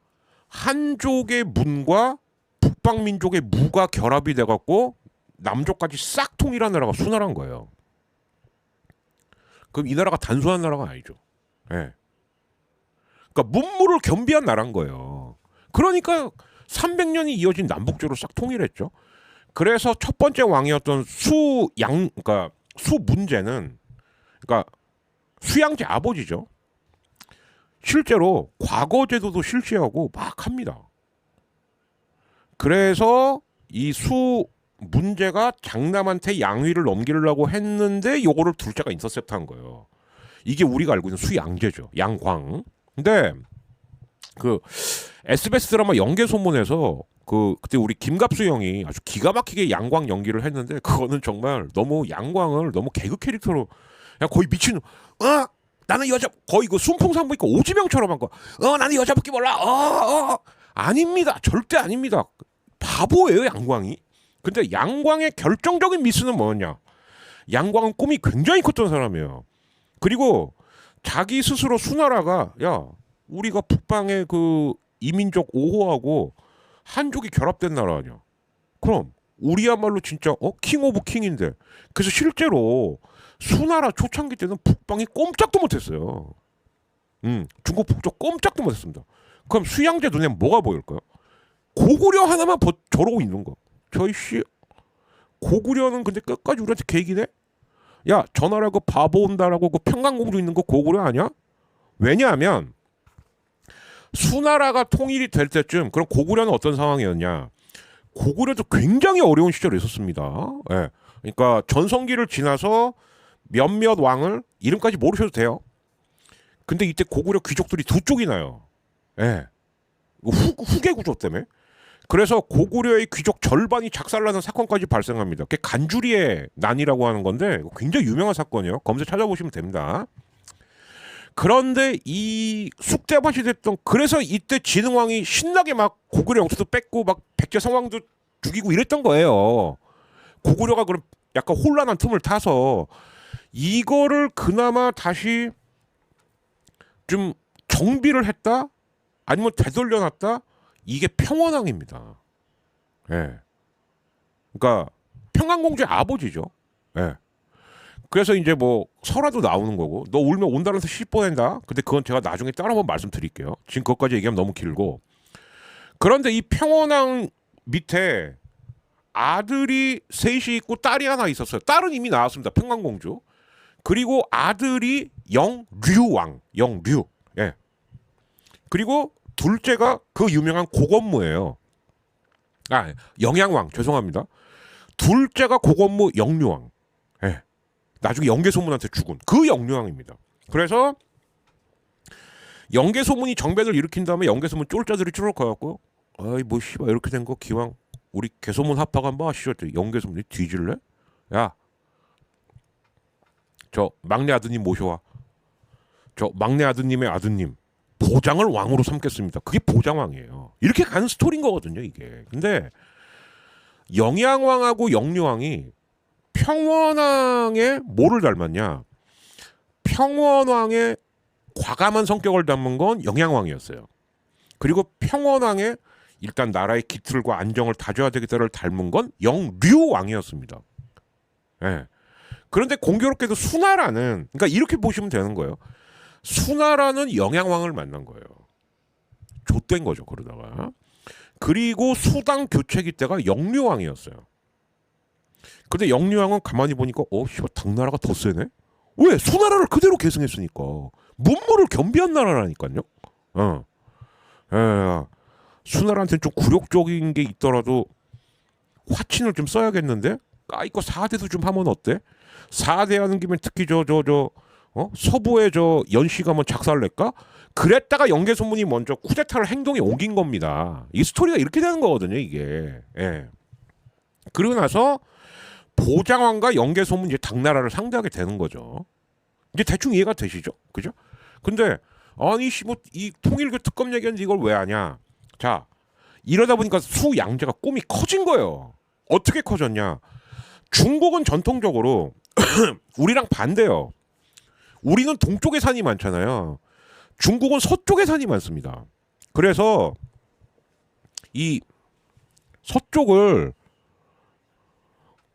한족의 문과 북방민족의 무가 결합이 돼갖고 남쪽까지 싹 통일한 나라가 수나라인 거예요. 그럼 이 나라가 단순한 나라가 아니죠. 예. 그러니까 문무를 겸비한 나라인 거예요. 그러니까 300년이 이어진 남북조로 싹 통일했죠. 그래서 첫 번째 왕이었던 그러니까 수문제는, 그러니까 수양제 아버지죠. 실제로 과거 제도도 실시하고 막 합니다. 그래서 이 수문제가 장남한테 양위를 넘기려고 했는데 요거를 둘째가 인터셉트한 거예요. 이게 우리가 알고 있는 수양제죠. 양광. 근데 그 SBS 드라마 연개소문에서 그때 우리 김갑수 형이 아주 기가 막히게 양광 연기를 했는데, 그거는 정말 너무 양광을 너무 개그 캐릭터로 그냥 거의 미친, 나는 여자, 거의 그 순풍산부니까 오지명처럼 한 거. 나는 여자밖에 몰라. 아닙니다. 절대 아닙니다. 바보예요, 양광이. 근데 양광의 결정적인 미스는 뭐였냐? 양광은 꿈이 굉장히 컸던 사람이에요. 그리고 자기 스스로 수나라가, 야, 우리가 북방의 그 이민족 5호하고 한족이 결합된 나라 아니야. 그럼 우리야말로 진짜 킹 오브 킹인데. 그래서 실제로 수나라 초창기 때는 북방이 꼼짝도 못했어요. 중국 북쪽 꼼짝도 못했습니다. 그럼 수양제 눈에 뭐가 보일까요? 고구려 하나만 저러고 있는 거. 저이씨, 고구려는 근데 끝까지 우리한테 계기네? 야, 저 나라 그 바보 온다라고 그 평강공주 있는 거 고구려 아니야? 왜냐하면 수나라가 통일이 될 때쯤, 그럼 고구려는 어떤 상황이었냐? 고구려도 굉장히 어려운 시절이 있었습니다. 예. 그러니까 전성기를 지나서 몇몇 왕을 이름까지 모르셔도 돼요. 근데 이때 고구려 귀족들이 두 쪽이 나요. 예. 후계 구조 때문에. 그래서 고구려의 귀족 절반이 작살나는 사건까지 발생합니다. 그게 간주리의 난이라고 하는 건데 굉장히 유명한 사건이에요. 검색 찾아보시면 됩니다. 그런데 이 쑥대밭이 됐던, 그래서 이때 진흥왕이 신나게 막 고구려 영토도 뺏고 막 백제 성왕도 죽이고 이랬던 거예요. 고구려가 그럼 약간 혼란한 틈을 타서 이거를 그나마 다시 좀 정비를 했다? 아니면 되돌려놨다? 이게 평원왕입니다. 예. 그러니까 평강공주의 아버지죠. 예. 그래서 이제 뭐 설화도 나오는 거고, 너 울면 온다라서 시집 보낸다. 근데 그건 제가 나중에 따로 한번 말씀드릴게요. 지금 그것까지 얘기하면 너무 길고. 그런데 이 평원왕 밑에 아들이 셋이 있고 딸이 하나 있었어요. 딸은 이미 나왔습니다. 평강공주. 그리고 아들이 영류왕, 영류. 예. 그리고 둘째가 그 유명한 고건무예요. 영양왕, 죄송합니다. 둘째가 고건무 영류왕. 예. 나중에 영계소문한테 죽은 그 영류왕입니다. 그래서 영계소문이 정변을 일으킨 다음에 영계소문 쫄자들이 쭈르륵 가갖고, 아이 뭐 씨발 이렇게 된 거 기왕 우리 계소문 합학 한번 하시죠. 영계소문이 뒤질래? 야, 저 막내 아드님 모셔와. 저 막내 아드님의 아드님 보장을 왕으로 삼겠습니다. 그게 보장왕이에요. 이렇게 가는 스토리인 거거든요, 이게. 근데 영양왕하고 영류왕이 평원왕의 뭐를 닮았냐? 평원왕의 과감한 성격을 담은 건 영양왕이었어요. 그리고 평원왕의 일단 나라의 기틀과 안정을 다져야 되겠다를 닮은 건 영류왕이었습니다. 예. 그런데 공교롭게도 수나라는, 그러니까 이렇게 보시면 되는 거예요. 수나라는 영양왕을 만난 거예요. 좆된 거죠. 그러다가. 그리고 수당 교체기 때가 영류왕이었어요. 근데 영류왕은 가만히 보니까 씨발 당나라가 더 세네. 왜? 수나라를 그대로 계승했으니까. 문무를 겸비한 나라라니까요. 수나라한테는 좀 굴욕적인 게 있더라도 화친을 좀 써야겠는데. 이거 4대도 좀 하면 어때? 4대 하는 김에 특히 서부의 연씨가 한번 작살낼까? 그랬다가 영계소문이 먼저 쿠데타를 행동에 옮긴 겁니다. 이 스토리가 이렇게 되는 거거든요, 이게. 예. 그리고 나서 보장왕과 영계소문 이제 당나라를 상대하게 되는 거죠. 이제 대충 이해가 되시죠? 그죠? 근데 아니 이 통일교 특검 얘기하는데 이걸 왜 하냐? 자, 이러다 보니까 수양제가 꿈이 커진 거예요. 어떻게 커졌냐? 중국은 전통적으로 우리랑 반대요. 우리는 동쪽에 산이 많잖아요. 중국은 서쪽에 산이 많습니다. 그래서 이 서쪽을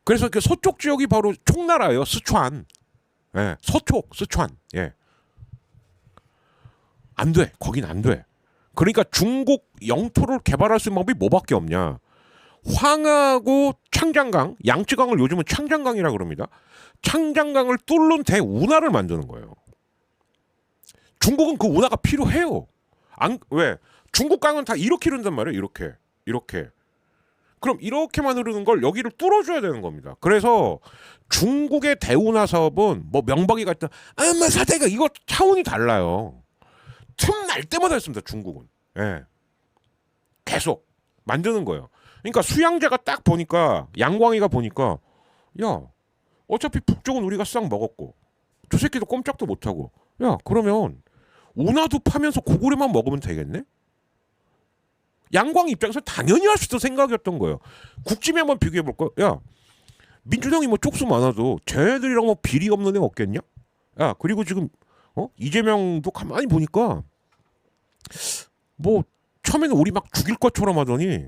그래서 그 서쪽 지역이 바로 총나라예요. 스촨. 예, 서촉, 스촨. 예. 안 돼. 거긴 안 돼. 그러니까 중국 영토를 개발할 수 있는 방법이 뭐밖에 없냐? 황하고 창장강, 양쯔강을 요즘은 창장강이라 그럽니다. 창장강을 뚫는 대운하를 만드는 거예요. 중국은 그 운하가 필요해요. 왜? 중국 강은 다 이렇게 흐른단 말이에요. 이렇게. 그럼 이렇게만 흐르는 걸 여기를 뚫어줘야 되는 겁니다. 그래서 중국의 대운하 사업은 뭐 명박이가 있다. 사대가 이거 차원이 달라요. 틈날 때마다 했습니다. 중국은. 예. 계속 만드는 거예요. 그러니까 수양제가 딱 보니까 양광이가 보니까 야 어차피 북쪽은 우리가 싹 먹었고 저 새끼도 꼼짝도 못하고 야 그러면 운하도 파면서 고구려만 먹으면 되겠네? 양광 입장에서 당연히 할 수 있던 생각이었던 거예요. 국짐에 한번 비교해볼까? 야 민주당이 뭐 쪽수 많아도 쟤네들이랑 뭐 비리 없는 애 없겠냐? 야 그리고 지금 이재명도 가만히 보니까 뭐 처음에는 우리 막 죽일 것처럼 하더니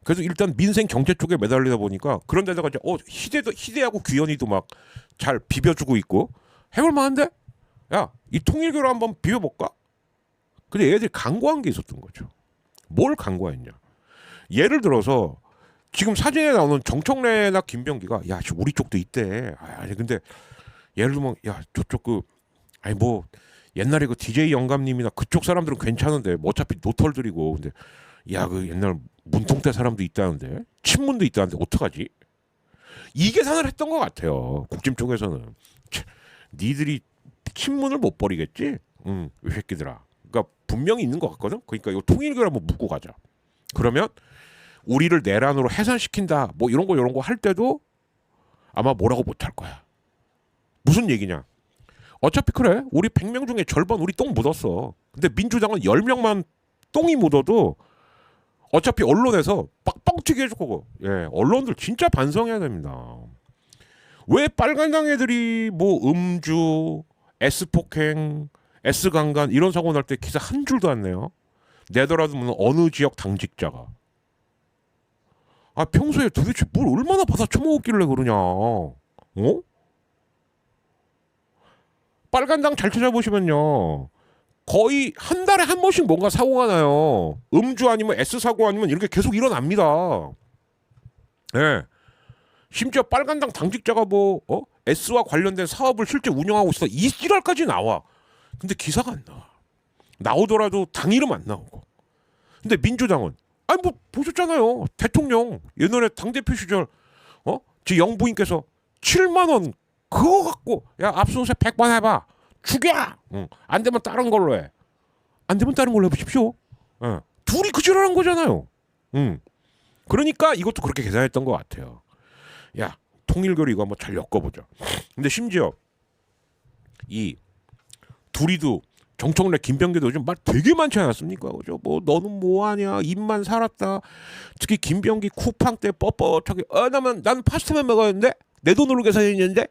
그래서 일단 민생 경제 쪽에 매달리다 보니까 그런 데다가 이제 희대하고 귀현이도 막 잘 비벼주고 있고 해볼 만한데? 야 이 통일교로 한번 비벼볼까? 근데 얘들이 강구한 게 있었던 거죠. 뭘 강구했냐? 예를 들어서 지금 사진에 나오는 정청래나 김병기가 야 우리 쪽도 있대. 아니 근데 예를 들면 야 저쪽 아니 뭐 옛날에 그 DJ 영감님이나 그쪽 사람들은 괜찮은데 뭐 어차피 노털들이고 근데 야 그 옛날 문통대 사람도 있다는데 친문도 있다는데 어떡하지? 이 계산을 했던 것 같아요. 국짐 쪽에서는 니들이 친문을 못 버리겠지? 이 새끼들아. 그러니까 분명히 있는 것 같거든. 그러니까 이거 통일교를 한번 묻고 가자. 그러면 우리를 내란으로 해산시킨다. 뭐 이런 거 할 때도 아마 뭐라고 못할 거야. 무슨 얘기냐? 어차피 그래. 우리 100명 중에 절반 우리 똥 묻었어. 근데 민주당은 10명만 똥이 묻어도 어차피 언론에서 빡빡튀기 해줄 거고. 예, 언론들 진짜 반성해야 됩니다. 왜 빨간당 애들이 뭐 음주, S폭행, S강간 이런 사고 날 때 기사 한 줄도 안 내요. 내더라도 뭐 어느 지역 당직자가. 평소에 도대체 뭘 얼마나 받아 처먹었길래 그러냐. 빨간당 잘 찾아보시면요. 거의 한 달에 한 번씩 뭔가 사고가 나요. 음주 아니면 S사고 아니면 이렇게 계속 일어납니다. 예. 심지어 빨간당 당직자가 S와 관련된 사업을 실제 운영하고 있어. 이 지랄까지 나와. 근데 기사가 안 나와. 나오더라도 당 이름 안 나오고. 근데 민주당은 뭐 보셨잖아요. 대통령 옛날에 당대표 시절 제 영부인께서 7만 원 그거 갖고 야 압수수색 100번 해봐. 죽여. 안 되면 다른 걸로 해. 안 되면 다른 걸로 해보십시오. 둘이 그 지랄한 거잖아요. 그러니까 이것도 그렇게 계산했던 것 같아요. 야 통일교를 이거 한번 잘 엮어보자. 근데 심지어 이 둘이도 정청래 김병기도 요즘 말 되게 많지 않았습니까? 그죠? 뭐 너는 뭐하냐 입만 살았다. 특히 김병기 쿠팡 때 뻣뻣하게 난 파스타만 먹었는데 내 돈으로 계산했는데.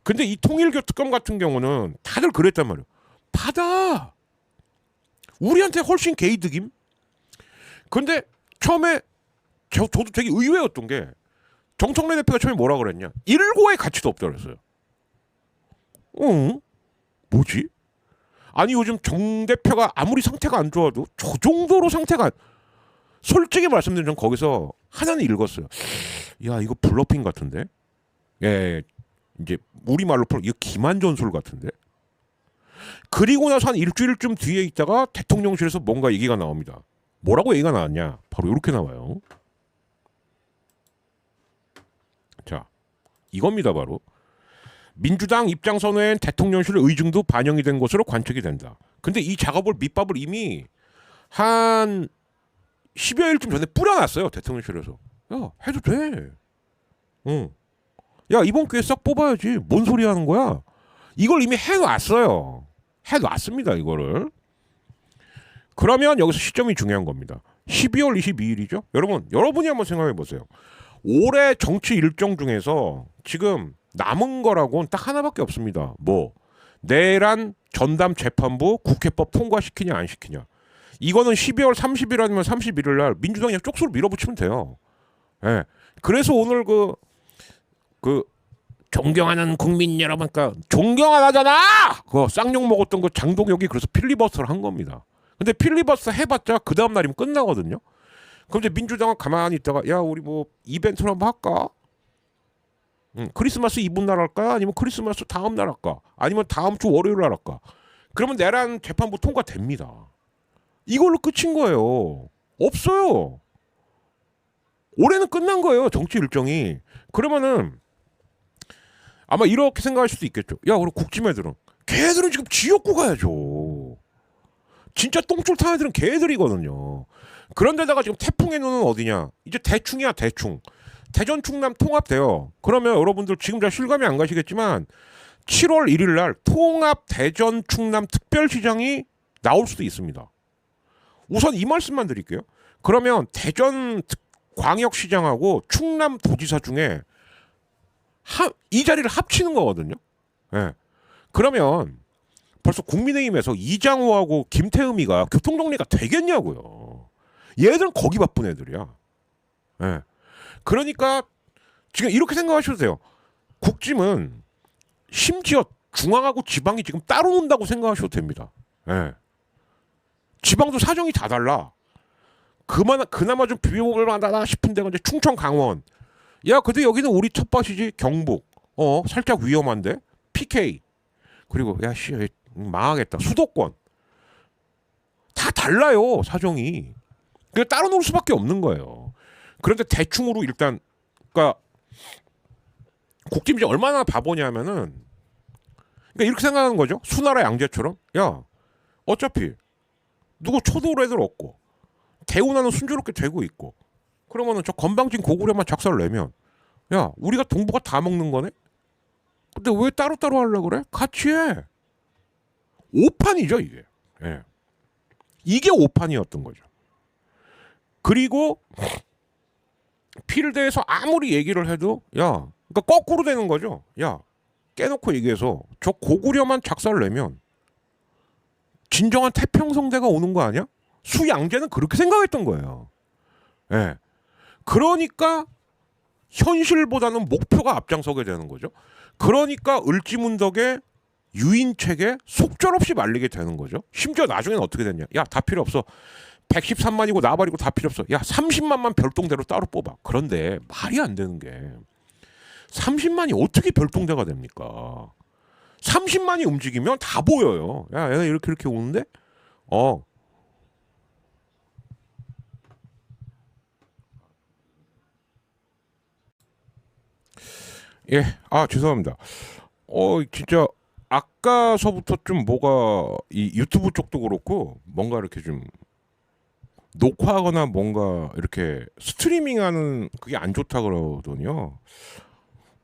근데 이 통일교 특검 같은 경우는 다들 그랬단 말이에요. 받아. 우리한테 훨씬 개이득임. 근데 처음에 저도 되게 의외였던 게 정청래 대표가 처음에 뭐라 그랬냐. 일고의 가치도 없다 그랬어요. 뭐지? 아니 요즘 정 대표가 아무리 상태가 안 좋아도 저 정도로 상태가 솔직히 말씀드리면 전 거기서 하나는 읽었어요. 야 이거 블러핑 같은데? 예, 이제 우리말로 풀 이거 기만전술 같은데? 그리고 나서 한 일주일쯤 뒤에 있다가 대통령실에서 뭔가 얘기가 나옵니다. 뭐라고 얘기가 나왔냐? 바로 이렇게 나와요. 자, 이겁니다 바로. 민주당 입장 선언엔 대통령실 의중도 반영이 된 것으로 관측이 된다. 근데 이 작업을 밑밥을 이미 한 10여일쯤 전에 뿌려놨어요. 대통령실에서. 야 해도 돼. 응. 야 이번 기회에 싹 뽑아야지. 뭔 소리 하는 거야. 이걸 이미 해놨어요. 해놨습니다 이거를. 그러면 여기서 시점이 중요한 겁니다. 12월 22일이죠. 여러분이 한번 생각해 보세요. 올해 정치 일정 중에서 지금 남은 거라고는 딱 하나밖에 없습니다. 뭐 내란 전담 재판부 국회법 통과시키냐 안 시키냐. 이거는 12월 30일 아니면 31일 날 민주당이 쪽수로 밀어붙이면 돼요. 예. 그래서 오늘 그 존경하는 국민 여러분, 그러니까 존경 안 하잖아. 그 쌍욕 먹었던 그 장동혁이 그래서 필리버스터를 한 겁니다. 근데 필리버스터 해봤자 그 다음 날이면 끝나거든요. 그럼 이제 민주당은 가만히 있다가 야 우리 뭐 이벤트를 한번 할까? 크리스마스 이브 날 할까? 아니면 크리스마스 다음 날 할까? 아니면 다음 주 월요일 날 할까? 그러면 내란 재판부 통과됩니다. 이걸로 끝인 거예요. 없어요. 올해는 끝난 거예요. 정치 일정이. 그러면은 아마 이렇게 생각할 수도 있겠죠. 야 우리 국짐 애들은 걔들은 지금 지역구 가야죠. 진짜 똥줄 타는 애들은 걔들이거든요. 그런데다가 지금 태풍의 눈은 어디냐? 이제 대충이야 대충. 대전 충남 통합돼요. 그러면 여러분들 지금 잘 실감이 안 가시겠지만 7월 1일 날 통합 대전 충남 특별시장이 나올 수도 있습니다. 우선 이 말씀만 드릴게요. 그러면 대전 광역시장하고 충남 도지사 중에 이 자리를 합치는 거거든요. 예. 그러면 벌써 국민의힘에서 이장호하고 김태흠이가 교통정리가 되겠냐고요. 얘들은 거기 바쁜 애들이야. 예. 그러니까 지금 이렇게 생각하셔도 돼요. 국짐은 심지어 중앙하고 지방이 지금 따로 논다고 생각하셔도 됩니다. 예. 지방도 사정이 다 달라. 그나마 좀 비벼볼 만하다 싶은 데가 이제 충청 강원. 야 근데 여기는 우리 텃밭이지. 경북. 살짝 위험한데. PK. 그리고 야씨 망하겠다. 수도권. 다 달라요 사정이. 그냥 따로 놀 수밖에 없는 거예요. 그런데 대충으로 일단 그러니까 국짐이 얼마나 바보냐면은 그러니까 이렇게 생각하는 거죠. 수나라 양제처럼. 야 어차피 누구 초도올 애들 없고 대운하는 순조롭게 되고 있고 그러면은 저 건방진 고구려만 작사를 내면 야 우리가 동부가 다 먹는 거네. 근데 왜 따로따로 하려고 그래? 같이 해. 오판이죠 이게. 예. 이게 오판이었던 거죠. 그리고 필드에서 아무리 얘기를 해도 야 그러니까 거꾸로 되는 거죠. 야 깨놓고 얘기해서 저 고구려만 작사를 내면 진정한 태평성대가 오는 거 아니야? 수양제는 그렇게 생각했던 거예요. 예. 그러니까 현실보다는 목표가 앞장서게 되는 거죠. 그러니까 을지문덕의 유인책에 속절없이 말리게 되는 거죠. 심지어 나중에는 어떻게 됐냐? 야 다 필요 없어. 113만이고 나발이고 다 필요 없어. 야 30만만 별동대로 따로 뽑아. 그런데 말이 안 되는 게 30만이 어떻게 별동대가 됩니까? 30만이 움직이면 다 보여요. 야 얘가 이렇게 오는데 예, 죄송합니다. 진짜 아까서부터 좀 뭐가 이 유튜브 쪽도 그렇고 뭔가 이렇게 좀 녹화하거나 뭔가 이렇게 스트리밍하는 그게 안 좋다 그러더니요.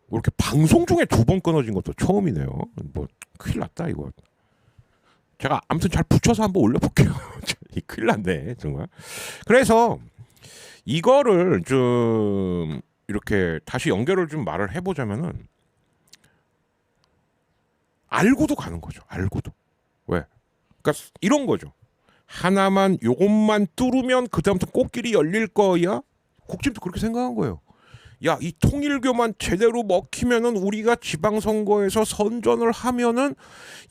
이렇게 방송 중에 2번 끊어진 것도 처음이네요. 뭐 큰일 났다 이거. 제가 아무튼 잘 붙여서 한번 올려볼게요. 큰일 났네 정말. 그래서 이거를 좀 이렇게 다시 연결을 좀 말을 해보자면은 알고도 가는 거죠. 알고도. 왜? 그러니까 이런 거죠. 하나만 요것만 뚫으면 그다음부터 꽃길이 열릴 거야. 국짐도 그렇게 생각한 거예요. 야, 이 통일교만 제대로 먹히면은 우리가 지방선거에서 선전을 하면은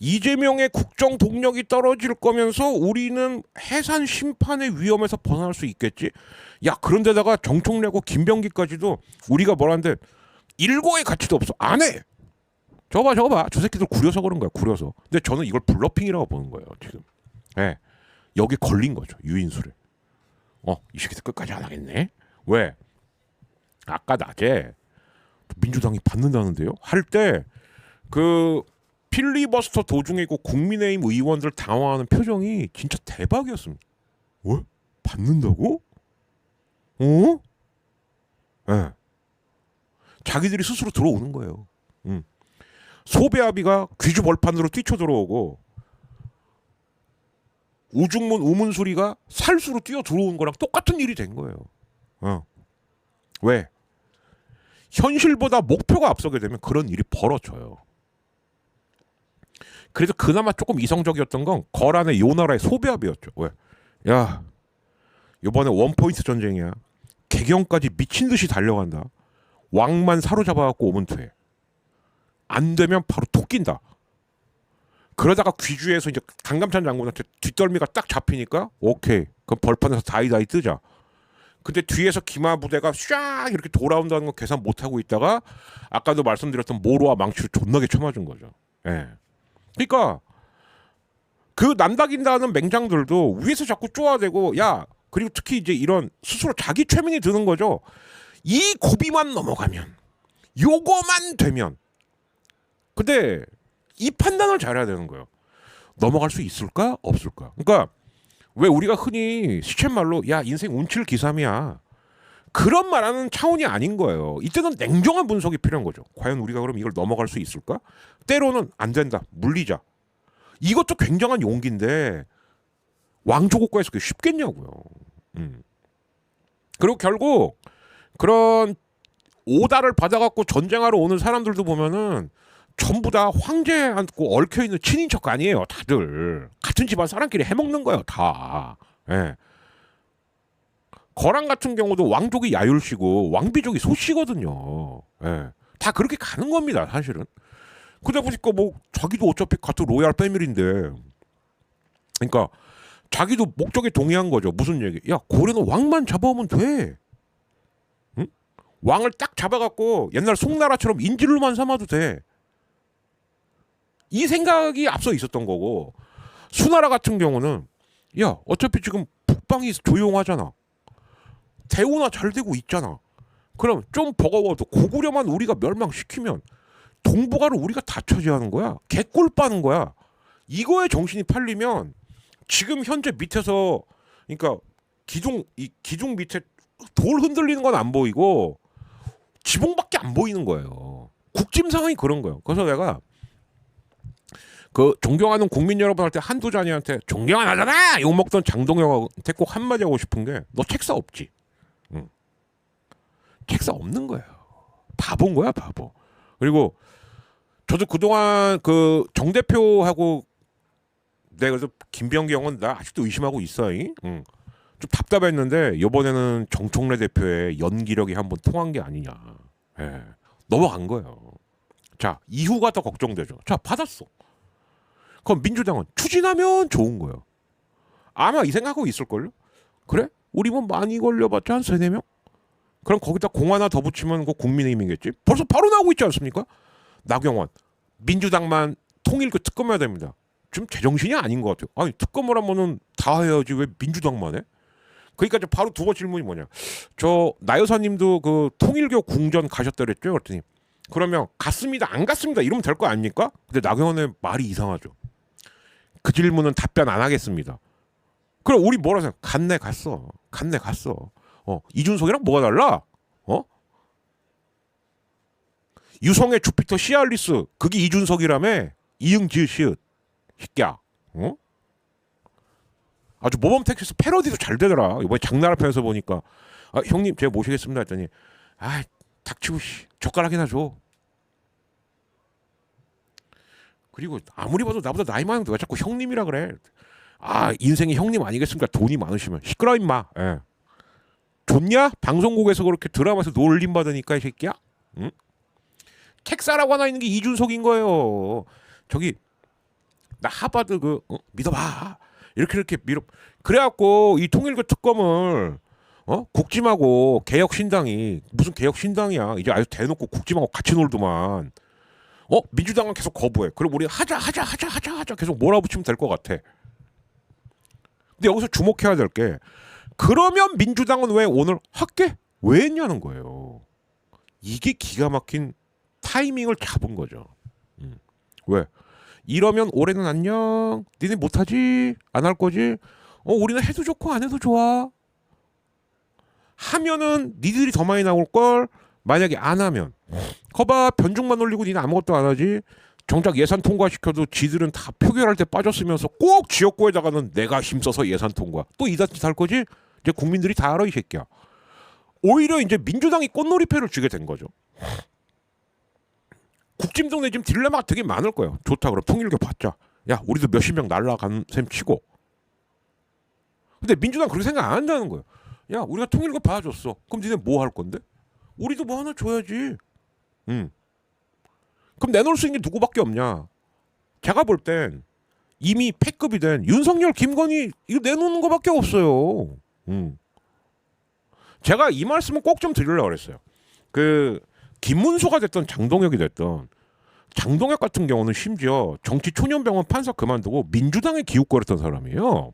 이재명의 국정 동력이 떨어질 거면서 우리는 해산 심판의 위험에서 벗어날 수 있겠지. 야, 그런데다가 정청래고 김병기까지도 우리가 뭐라는데 일고의 가치도 없어. 안 해. 저거 봐. 저 새끼들 구려서 그런 거야. 구려서. 근데 저는 이걸 블러핑이라고 보는 거예요. 지금. 예. 여기 걸린 거죠. 유인술에. 이 새끼들 끝까지 안 하겠네. 왜? 아까 낮에 민주당이 받는다는데요. 할 때 그 필리버스터 도중에 그 국민의힘 의원들 당황하는 표정이 진짜 대박이었습니다. 왜? 받는다고? 어? 예. 자기들이 스스로 들어오는 거예요. 소배합의가 귀주 벌판으로 뛰쳐 들어오고 우중문 우문수리가 살수로 뛰어 들어온 거랑 똑같은 일이 된 거예요. 왜? 현실보다 목표가 앞서게 되면 그런 일이 벌어져요. 그래서 그나마 조금 이성적이었던 건 거란의 요나라의 소배합이었죠. 왜? 야, 이번에 원포인트 전쟁이야. 개경까지 미친 듯이 달려간다. 왕만 사로잡아갖고 오면 돼. 안 되면 바로 토낀다. 그러다가 귀주에서 이제 강감찬 장군한테 뒷덜미가 딱 잡히니까 오케이. 그럼 벌판에서 다이다이 뜨자. 근데 뒤에서 기마 부대가 쫙 이렇게 돌아온다는 거 계산 못 하고 있다가 아까도 말씀드렸던 모로와 망치를 존나게 쳐맞은 거죠. 예. 그러니까 그 난다긴다는 맹장들도 위에서 자꾸 쪼아대고 야 그리고 특히 이제 이런 스스로 자기 최면이 드는 거죠. 이 고비만 넘어가면 요거만 되면 근데 이 판단을 잘해야 되는 거예요. 넘어갈 수 있을까 없을까. 그러니까 왜 우리가 흔히 시쳇말로 야 인생 운칠기삼이야 그런 말하는 차원이 아닌 거예요. 이때는 냉정한 분석이 필요한 거죠. 과연 우리가 그럼 이걸 넘어갈 수 있을까? 때로는 안 된다. 물리자. 이것도 굉장한 용기인데 왕조국가에서 그게 쉽겠냐고요. 그리고 결국 그런 오다를 받아갖고 전쟁하러 오는 사람들도 보면은 전부 다 황제에 앉고 얽혀있는 친인척 아니에요. 다들 같은 집안 사람끼리 해먹는 거예요. 다. 예. 거란 같은 경우도 왕족이 야율씨고 왕비족이 소씨거든요. 예. 다 그렇게 가는 겁니다. 사실은. 그러다 보니까 뭐 자기도 어차피 같은 로얄 패밀리인데 그러니까 자기도 목적에 동의한 거죠. 무슨 얘기? 야 고려는 왕만 잡아오면 돼. 응? 왕을 딱 잡아갖고 옛날 송나라처럼 인질로만 삼아도 돼. 이 생각이 앞서 있었던 거고 수나라 같은 경우는 야 어차피 지금 북방이 조용하잖아. 대우나 잘 되고 있잖아. 그럼 좀 버거워도 고구려만 우리가 멸망시키면 동북아를 우리가 다 차지하는 거야. 개꿀 빠는 거야. 이거에 정신이 팔리면 지금 현재 밑에서 그러니까 기둥 밑에 돌 흔들리는 건 안 보이고 지붕밖에 안 보이는 거예요. 국짐 상황이 그런 거예요. 그래서 내가 그 존경하는 국민 여러분한테 한두잔이한테 존경 안 하잖아 욕먹던 장동혁한테 꼭 한마디 하고 싶은 게 너 책사 없지. 책사 없는 거예요. 바본 거야 바보. 그리고 저도 그동안 그 정 대표하고 내가 그래서 김병기 형은 나 아직도 의심하고 있어. 좀 답답했는데 이번에는 정청래 대표의 연기력이 한번 통한 게 아니냐. 예. 넘어간 거예요. 자 이후가 더 걱정되죠. 자 받았어. 그럼 민주당은 추진하면 좋은 거예요. 아마 이 생각하고 있을걸요. 그래? 우리 뭐 많이 걸려봤자 한 3-4명? 그럼 거기다 공 하나 더 붙이면 그 국민의힘이겠지. 벌써 바로 나오고 있지 않습니까? 나경원 민주당만 통일교 특검해야 됩니다. 좀 제정신이 아닌 것 같아요. 아니 특검을 하면은 다 해야지 왜 민주당만 해? 그러니까 이제 바로 두 번째 질문이 뭐냐. 저 나여사님도 그 통일교 궁전 가셨다 그랬죠. 그랬더니 그러면 갔습니다 안 갔습니다 이러면 될 거 아닙니까? 근데 나경원의 말이 이상하죠. 그 질문은 답변 안 하겠습니다. 그럼 우리 뭐라 생각? 갔네 갔어. 이준석이랑 뭐가 달라? 유성의 주피터 시알리스 그게 이준석이라며? 이응 지읒 시읒 희끼야. 아주 모범택시에서 패러디도 잘 되더라. 이번에 장나라 편에서 보니까 형님 제가 모시겠습니다 했더니 닥치고 젓가락이나 줘. 그리고 아무리 봐도 나보다 나이 많은데 왜 자꾸 형님이라 그래. 인생이 형님 아니겠습니까? 돈이 많으시면. 시끄러 임마. 예. 좋냐? 방송국에서 그렇게 드라마에서 놀림 받으니까 이 새끼야. 응? 책사라고 하나 있는 게 이준석인 거예요. 저기 나 하버드 믿어봐. 이렇게 밀어. 그래갖고 이 통일교 특검을 국짐하고 개혁신당이 무슨 개혁신당이야. 이제 아주 대놓고 국짐하고 같이 놀더만. 민주당은 계속 거부해. 그럼 우리 하자 계속 몰아붙이면 될 것 같아. 근데 여기서 주목해야 될 게 그러면 민주당은 왜 오늘 할게? 왜 했냐는 거예요. 이게 기가 막힌 타이밍을 잡은 거죠. 왜? 이러면 올해는 안녕. 니네 못하지? 안 할 거지? 우리는 해도 좋고 안 해도 좋아. 하면은 니들이 더 많이 나올 걸. 만약에 안 하면 거봐 변죽만 올리고 니는 아무것도 안 하지. 정작 예산 통과시켜도 지들은 다 표결할 때 빠졌으면서 꼭 지역구에다가는 내가 힘써서 예산 통과. 또 이다짓 할 거지? 이제 국민들이 다 알아 이 새끼야. 오히려 이제 민주당이 꽃놀이패를 쥐게 된 거죠. 국짐동네 지금 딜레마가 되게 많을 거예요. 좋다 그럼 통일교 받자. 야 우리도 몇십 명 날라간 셈 치고. 근데 민주당 그렇게 생각 안 한다는 거예요. 야 우리가 통일교 받아줬어. 그럼 니네 뭐 할 건데? 우리도 뭐 하나 줘야지. 그럼 내놓을 수 있는 게 누구밖에 없냐. 제가 볼 땐 이미 패급이 된 윤석열, 김건희 이거 내놓는 거밖에 없어요. 제가 이 말씀은 꼭 좀 드리려고 그랬어요. 그 김문수가 됐던 장동혁이 됐던 장동혁 같은 경우는 심지어 정치 초년병원 판사 그만두고 민주당에 기웃거렸던 사람이에요.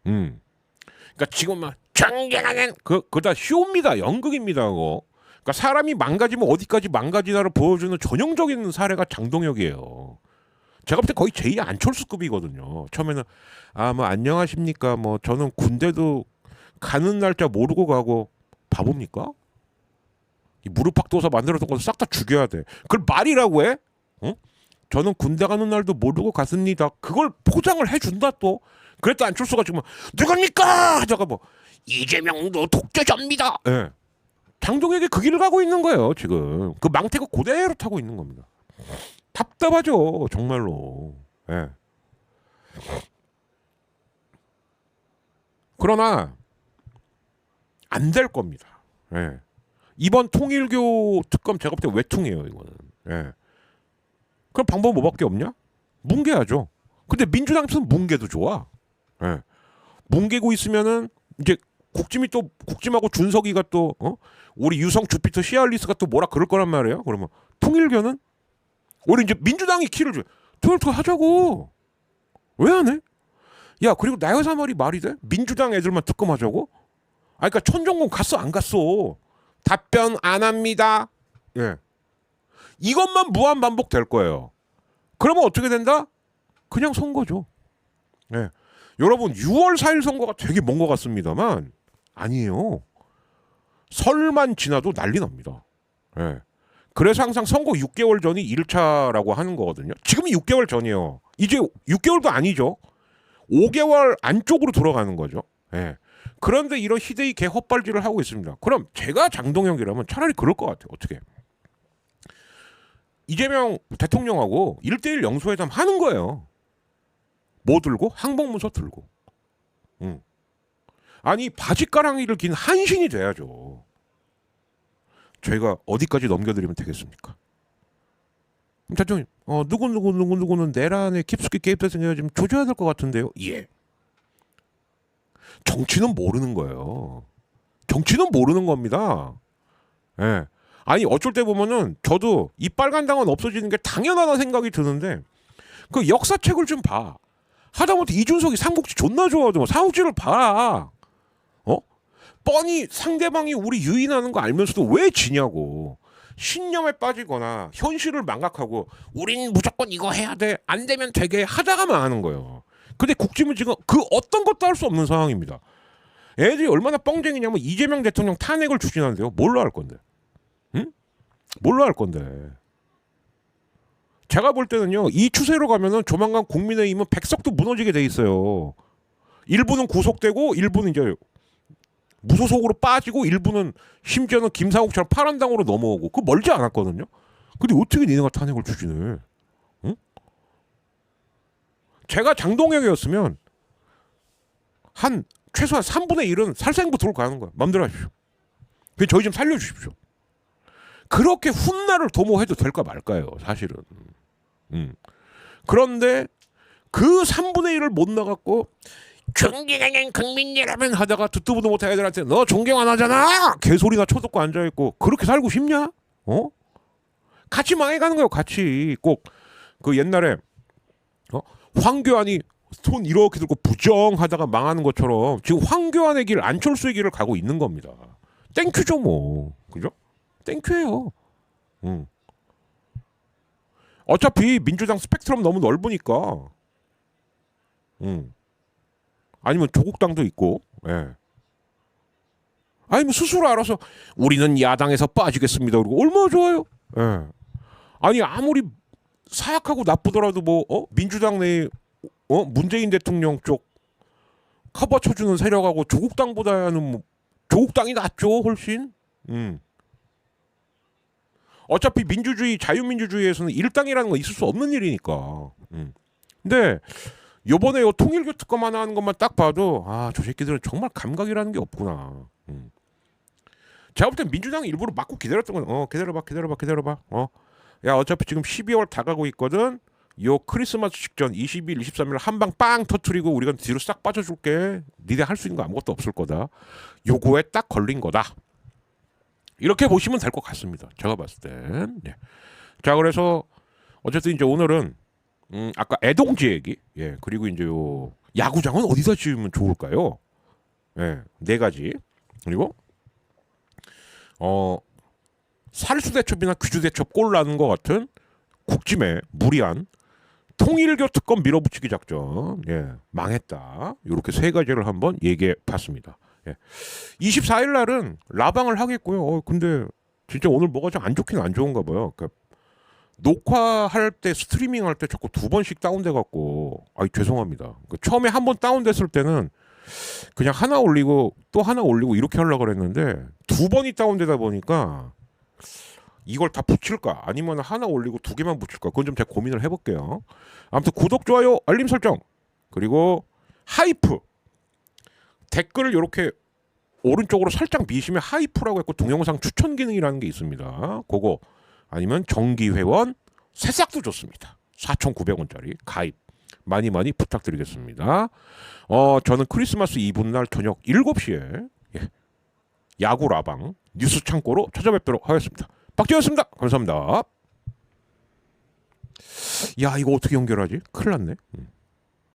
그러니까 지금 막 존경하는 그다 쇼입니다. 연극입니다. 그거. 그러니까 사람이 망가지면 어디까지 망가지나를 보여주는 전형적인 사례가 장동혁이에요. 제가 볼 때 거의 제2 안철수급이거든요. 처음에는 뭐 안녕하십니까 뭐 저는 군대도 가는 날짜 모르고 가고 바보입니까? 이 무릎팍도사 만들었던 것도 싹 다 죽여야 돼. 그걸 말이라고 해? 저는 군대 가는 날도 모르고 갔습니다. 그걸 포장을 해준다 또. 그랬다 안철수가 지금 누굽니까? 하다가 뭐 이재명도 독재자입니다. 예. 장동혁이 그 길을 가고 있는 거예요 지금. 그 망태가 그대로 타고 있는 겁니다. 답답하죠 정말로. 예. 그러나 안 될 겁니다. 예. 이번 통일교 특검 제가 볼 때 외통이에요 이거는. 예. 그럼 방법 뭐밖에 없냐? 뭉개야죠. 근데 민주당 입장에서는 뭉개도 좋아. 예. 뭉개고 있으면은 이제 국짐하고 준석이가 또 우리 유성 주피터 시알리스가 또 뭐라 그럴 거란 말이에요. 그러면 통일교는 우리 이제 민주당이 키를 줘. 통일교 하자고. 왜 안 해? 야 그리고 나여사 말이 돼? 민주당 애들만 특검하자고? 그러니까 천정공 갔어 안 갔어? 답변 안 합니다. 예. 이것만 무한 반복될 거예요. 그러면 어떻게 된다? 그냥 선거죠. 예. 여러분 6월 4일 선거가 되게 먼 것 같습니다만 아니에요. 설만 지나도 난리 납니다. 예. 그래서 항상 선거 6개월 전이 1차라고 하는 거거든요. 지금이 6개월 전이에요. 이제 6개월도 아니죠. 5개월 안쪽으로 들어가는 거죠. 예. 그런데 이런 희대의 개 헛발질을 하고 있습니다. 그럼 제가 장동혁이라면 차라리 그럴 것 같아요. 어떻게? 이재명 대통령하고 1대1 영수회담 하는 거예요. 뭐 들고? 항복문서 들고. 아니 바지가랑이를 긴 한신이 돼야죠. 저희가 어디까지 넘겨드리면 되겠습니까? 대통령 누구는 내란에 깊숙이 개입돼서 지금 조져야 될 것 같은데요. 예. 정치는 모르는 거예요. 정치는 모르는 겁니다. 예. 아니 어쩔 때 보면은 저도 이 빨간 당은 없어지는 게 당연하다는 생각이 드는데 그 역사책을 좀 봐. 하다못해 이준석이 삼국지 존나 좋아하더만 삼국지를 봐. 뻔히 상대방이 우리 유인하는 거 알면서도 왜 지냐고. 신념에 빠지거나 현실을 망각하고 우린 무조건 이거 해야 돼. 안 되면 되게 하다가 망하는 거예요. 근데 국짐은 지금 그 어떤 것도 할 수 없는 상황입니다. 애들이 얼마나 뻥쟁이냐면 이재명 대통령 탄핵을 추진하는데요. 뭘로 할 건데? 응? 뭘로 할 건데? 제가 볼 때는요. 이 추세로 가면은 조만간 국민의힘은 백석도 무너지게 돼 있어요. 일부는 구속되고 일부는 이제 무소속으로 빠지고 일부는 심지어는 김상욱처럼 파란당으로 넘어오고 그 멀지 않았거든요. 근데 어떻게 니네가 탄핵을 추진해? 응? 제가 장동혁이었으면 한 최소한 3분의 1은 살생부터로 가는 거야. 마음대로 하십시오. 그 저희 좀 살려주십시오. 그렇게 훗날을 도모해도 될까 말까요, 사실은. 그런데 그 3분의 1을 못 나갔고 존경하는 국민 여러분 하다가 듣도 보도 못한 애들한테 너 존경 안 하잖아 개소리나 쳐듣고 앉아있고 그렇게 살고 싶냐? 어? 같이 망해가는 거예요. 같이. 꼭 그 옛날에 황교안이 손 이렇게 들고 부정하다가 망하는 것처럼 지금 황교안의 길 안철수의 길을 가고 있는 겁니다. 땡큐죠 뭐. 그죠? 땡큐예요. 어차피 민주당 스펙트럼 너무 넓으니까. 아니면 조국당도 있고. 예. 아니면 스스로 알아서 우리는 야당에서 빠지겠습니다. 그리고 얼마나 좋아요. 예. 아니 아무리 사약하고 나쁘더라도 뭐 민주당 내 문재인 대통령 쪽 커버 쳐주는 세력하고 조국당보다는 뭐 조국당이 낫죠 훨씬. 어차피 민주주의 자유민주주의에서는 일당이라는 건 있을 수 없는 일이니까. 근데 요번에 요 통일교 특검 하나 하는 것만 딱 봐도 아 저 새끼들은 정말 감각이라는 게 없구나. 제가 볼 땐 민주당이 일부러 막고 기다렸던 건 기다려봐. 야 어차피 지금 12월 다 가고 있거든. 요 크리스마스 직전 20일 23일 한 방 빵 터트리고 우리가 뒤로 싹 빠져줄게. 니네 할 수 있는 거 아무것도 없을 거다. 요거에 딱 걸린 거다. 이렇게 보시면 될 것 같습니다. 제가 봤을 땐. 네. 자 그래서 어쨌든 이제 오늘은 아까 애동지 얘기, 예 그리고 이제 요 야구장은 어디다 지으면 좋을까요? 예, 네 가지. 그리고 살수대첩이나 귀주대첩 꼴 나는 것 같은 국짐에 무리한 통일교 특검 밀어붙이기 작전, 예 망했다. 이렇게 세 가지를 한번 얘기해 봤습니다. 예. 24일 날은 라방을 하겠고요. 근데 진짜 오늘 뭐가 좀 안 좋긴 안 좋은가 봐요. 그러니까 녹화할 때 스트리밍 할 때 자꾸 두 번씩 다운돼 갖고 죄송합니다. 처음에 한 번 다운됐을 때는 그냥 하나 올리고 또 하나 올리고 이렇게 하려고 그랬는데 두 번이 다운되다 보니까 이걸 다 붙일까 아니면 하나 올리고 두 개만 붙일까 그건 좀 제가 고민을 해볼게요. 아무튼 구독 좋아요 알림 설정 그리고 하이프 댓글을 이렇게 오른쪽으로 살짝 미시면 하이프라고 했고 동영상 추천 기능이라는 게 있습니다. 그거 아니면 정기회원 새싹도 좋습니다. 4,900원짜리 가입 많이 부탁드리겠습니다. 저는 크리스마스 이브날 저녁 7시에 야구 라방 뉴스 창고로 찾아뵙도록 하겠습니다. 박지현이었습니다. 감사합니다. 야 이거 어떻게 연결하지? 큰일 났네.